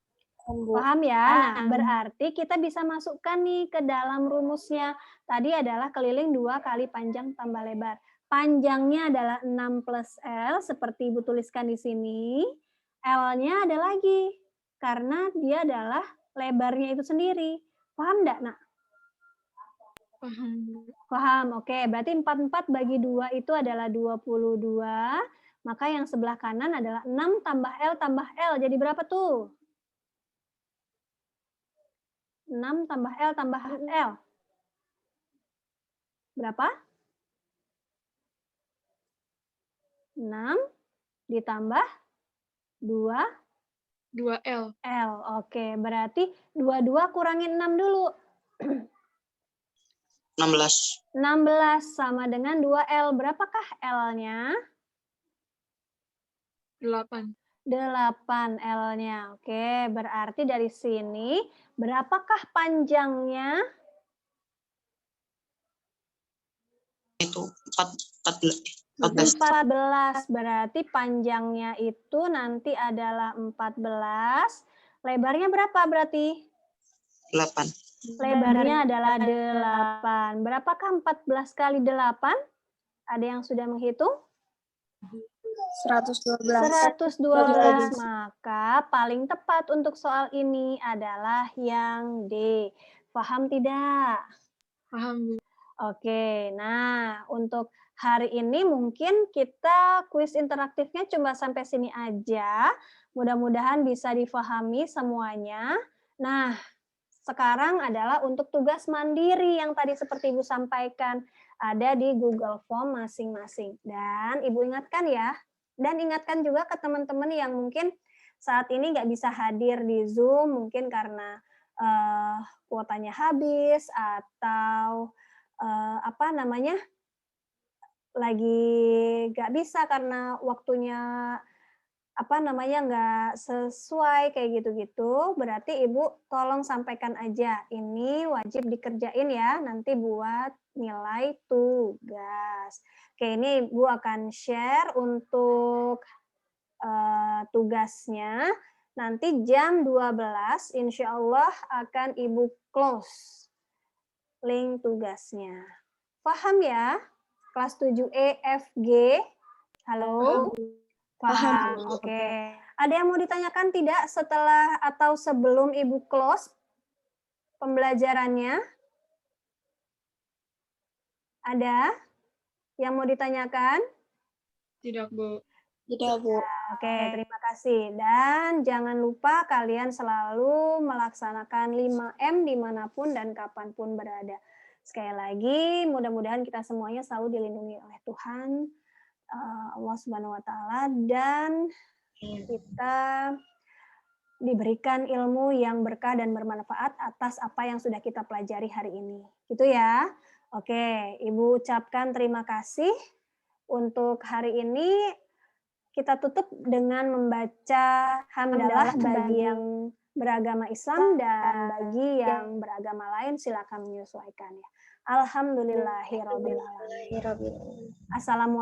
[SPEAKER 1] Paham ya? Nah, berarti kita bisa masukkan nih ke dalam rumusnya. Tadi adalah keliling 2 kali panjang tambah lebar. Panjangnya adalah 6 plus L, seperti Ibu tuliskan di sini. L-nya ada lagi, karena dia adalah lebarnya itu sendiri. Paham nggak, Nak?
[SPEAKER 3] Paham, Bu.
[SPEAKER 1] Paham, oke. Berarti 44 bagi 2 itu adalah 22. Maka yang sebelah kanan adalah 6 tambah L tambah L. Jadi berapa tuh? 6 tambah L tambah L. Berapa? 6 ditambah 2
[SPEAKER 3] 2L.
[SPEAKER 1] L. Oke, berarti 22 kurangin 6 dulu.
[SPEAKER 5] 16.
[SPEAKER 1] 16 sama dengan 2L. Berapakah L-nya?
[SPEAKER 3] 8.
[SPEAKER 1] 8 L-nya. Oke, berarti dari sini berapakah panjangnya?
[SPEAKER 5] Itu 14.
[SPEAKER 1] 14. Berarti panjangnya itu nanti adalah 14. Lebarnya berapa berarti?
[SPEAKER 5] 8.
[SPEAKER 1] Lebarnya adalah 8. Berapakah 14 kali 8? Ada yang sudah menghitung?
[SPEAKER 4] 112.
[SPEAKER 1] 112. Maka paling tepat untuk soal ini adalah yang D. Paham tidak?
[SPEAKER 3] Paham, Bu.
[SPEAKER 1] Oke, nah untuk hari ini mungkin kita kuis interaktifnya cuma sampai sini aja. Mudah-mudahan bisa difahami semuanya. Nah, sekarang adalah untuk tugas mandiri yang tadi seperti Ibu sampaikan. Ada di Google Form masing-masing. Dan Ibu ingatkan ya, dan ingatkan juga ke teman-teman yang mungkin saat ini nggak bisa hadir di Zoom, mungkin karena kuotanya habis atau lagi nggak bisa karena waktunya nggak sesuai kayak gitu-gitu, berarti Ibu tolong sampaikan aja. Ini wajib dikerjain ya, nanti buat nilai tugas. Oke, ini Ibu akan share untuk tugasnya. Nanti jam 12, insya Allah akan Ibu close link tugasnya. Paham ya? Kelas 7E, F, G. Halo? Paham. Oke. Ada yang mau ditanyakan tidak setelah atau sebelum Ibu close pembelajarannya? Ada yang mau ditanyakan?
[SPEAKER 3] Tidak, Bu.
[SPEAKER 4] Tidak, Bu.
[SPEAKER 1] Oke, terima kasih. Dan jangan lupa kalian selalu melaksanakan 5M dimanapun dan kapanpun berada. Sekali lagi, mudah-mudahan kita semuanya selalu dilindungi oleh Tuhan, Allah Subhanahu wa Ta'ala, dan kita diberikan ilmu yang berkah dan bermanfaat atas apa yang sudah kita pelajari hari ini. Gitu ya. Oke, Ibu ucapkan terima kasih. Untuk hari ini kita tutup dengan membaca hamdalah bagi yang beragama Islam, dan bagi yang beragama lain silakan menyesuaikan ya. Alhamdulillahirabbil alamin. Assalamualaikum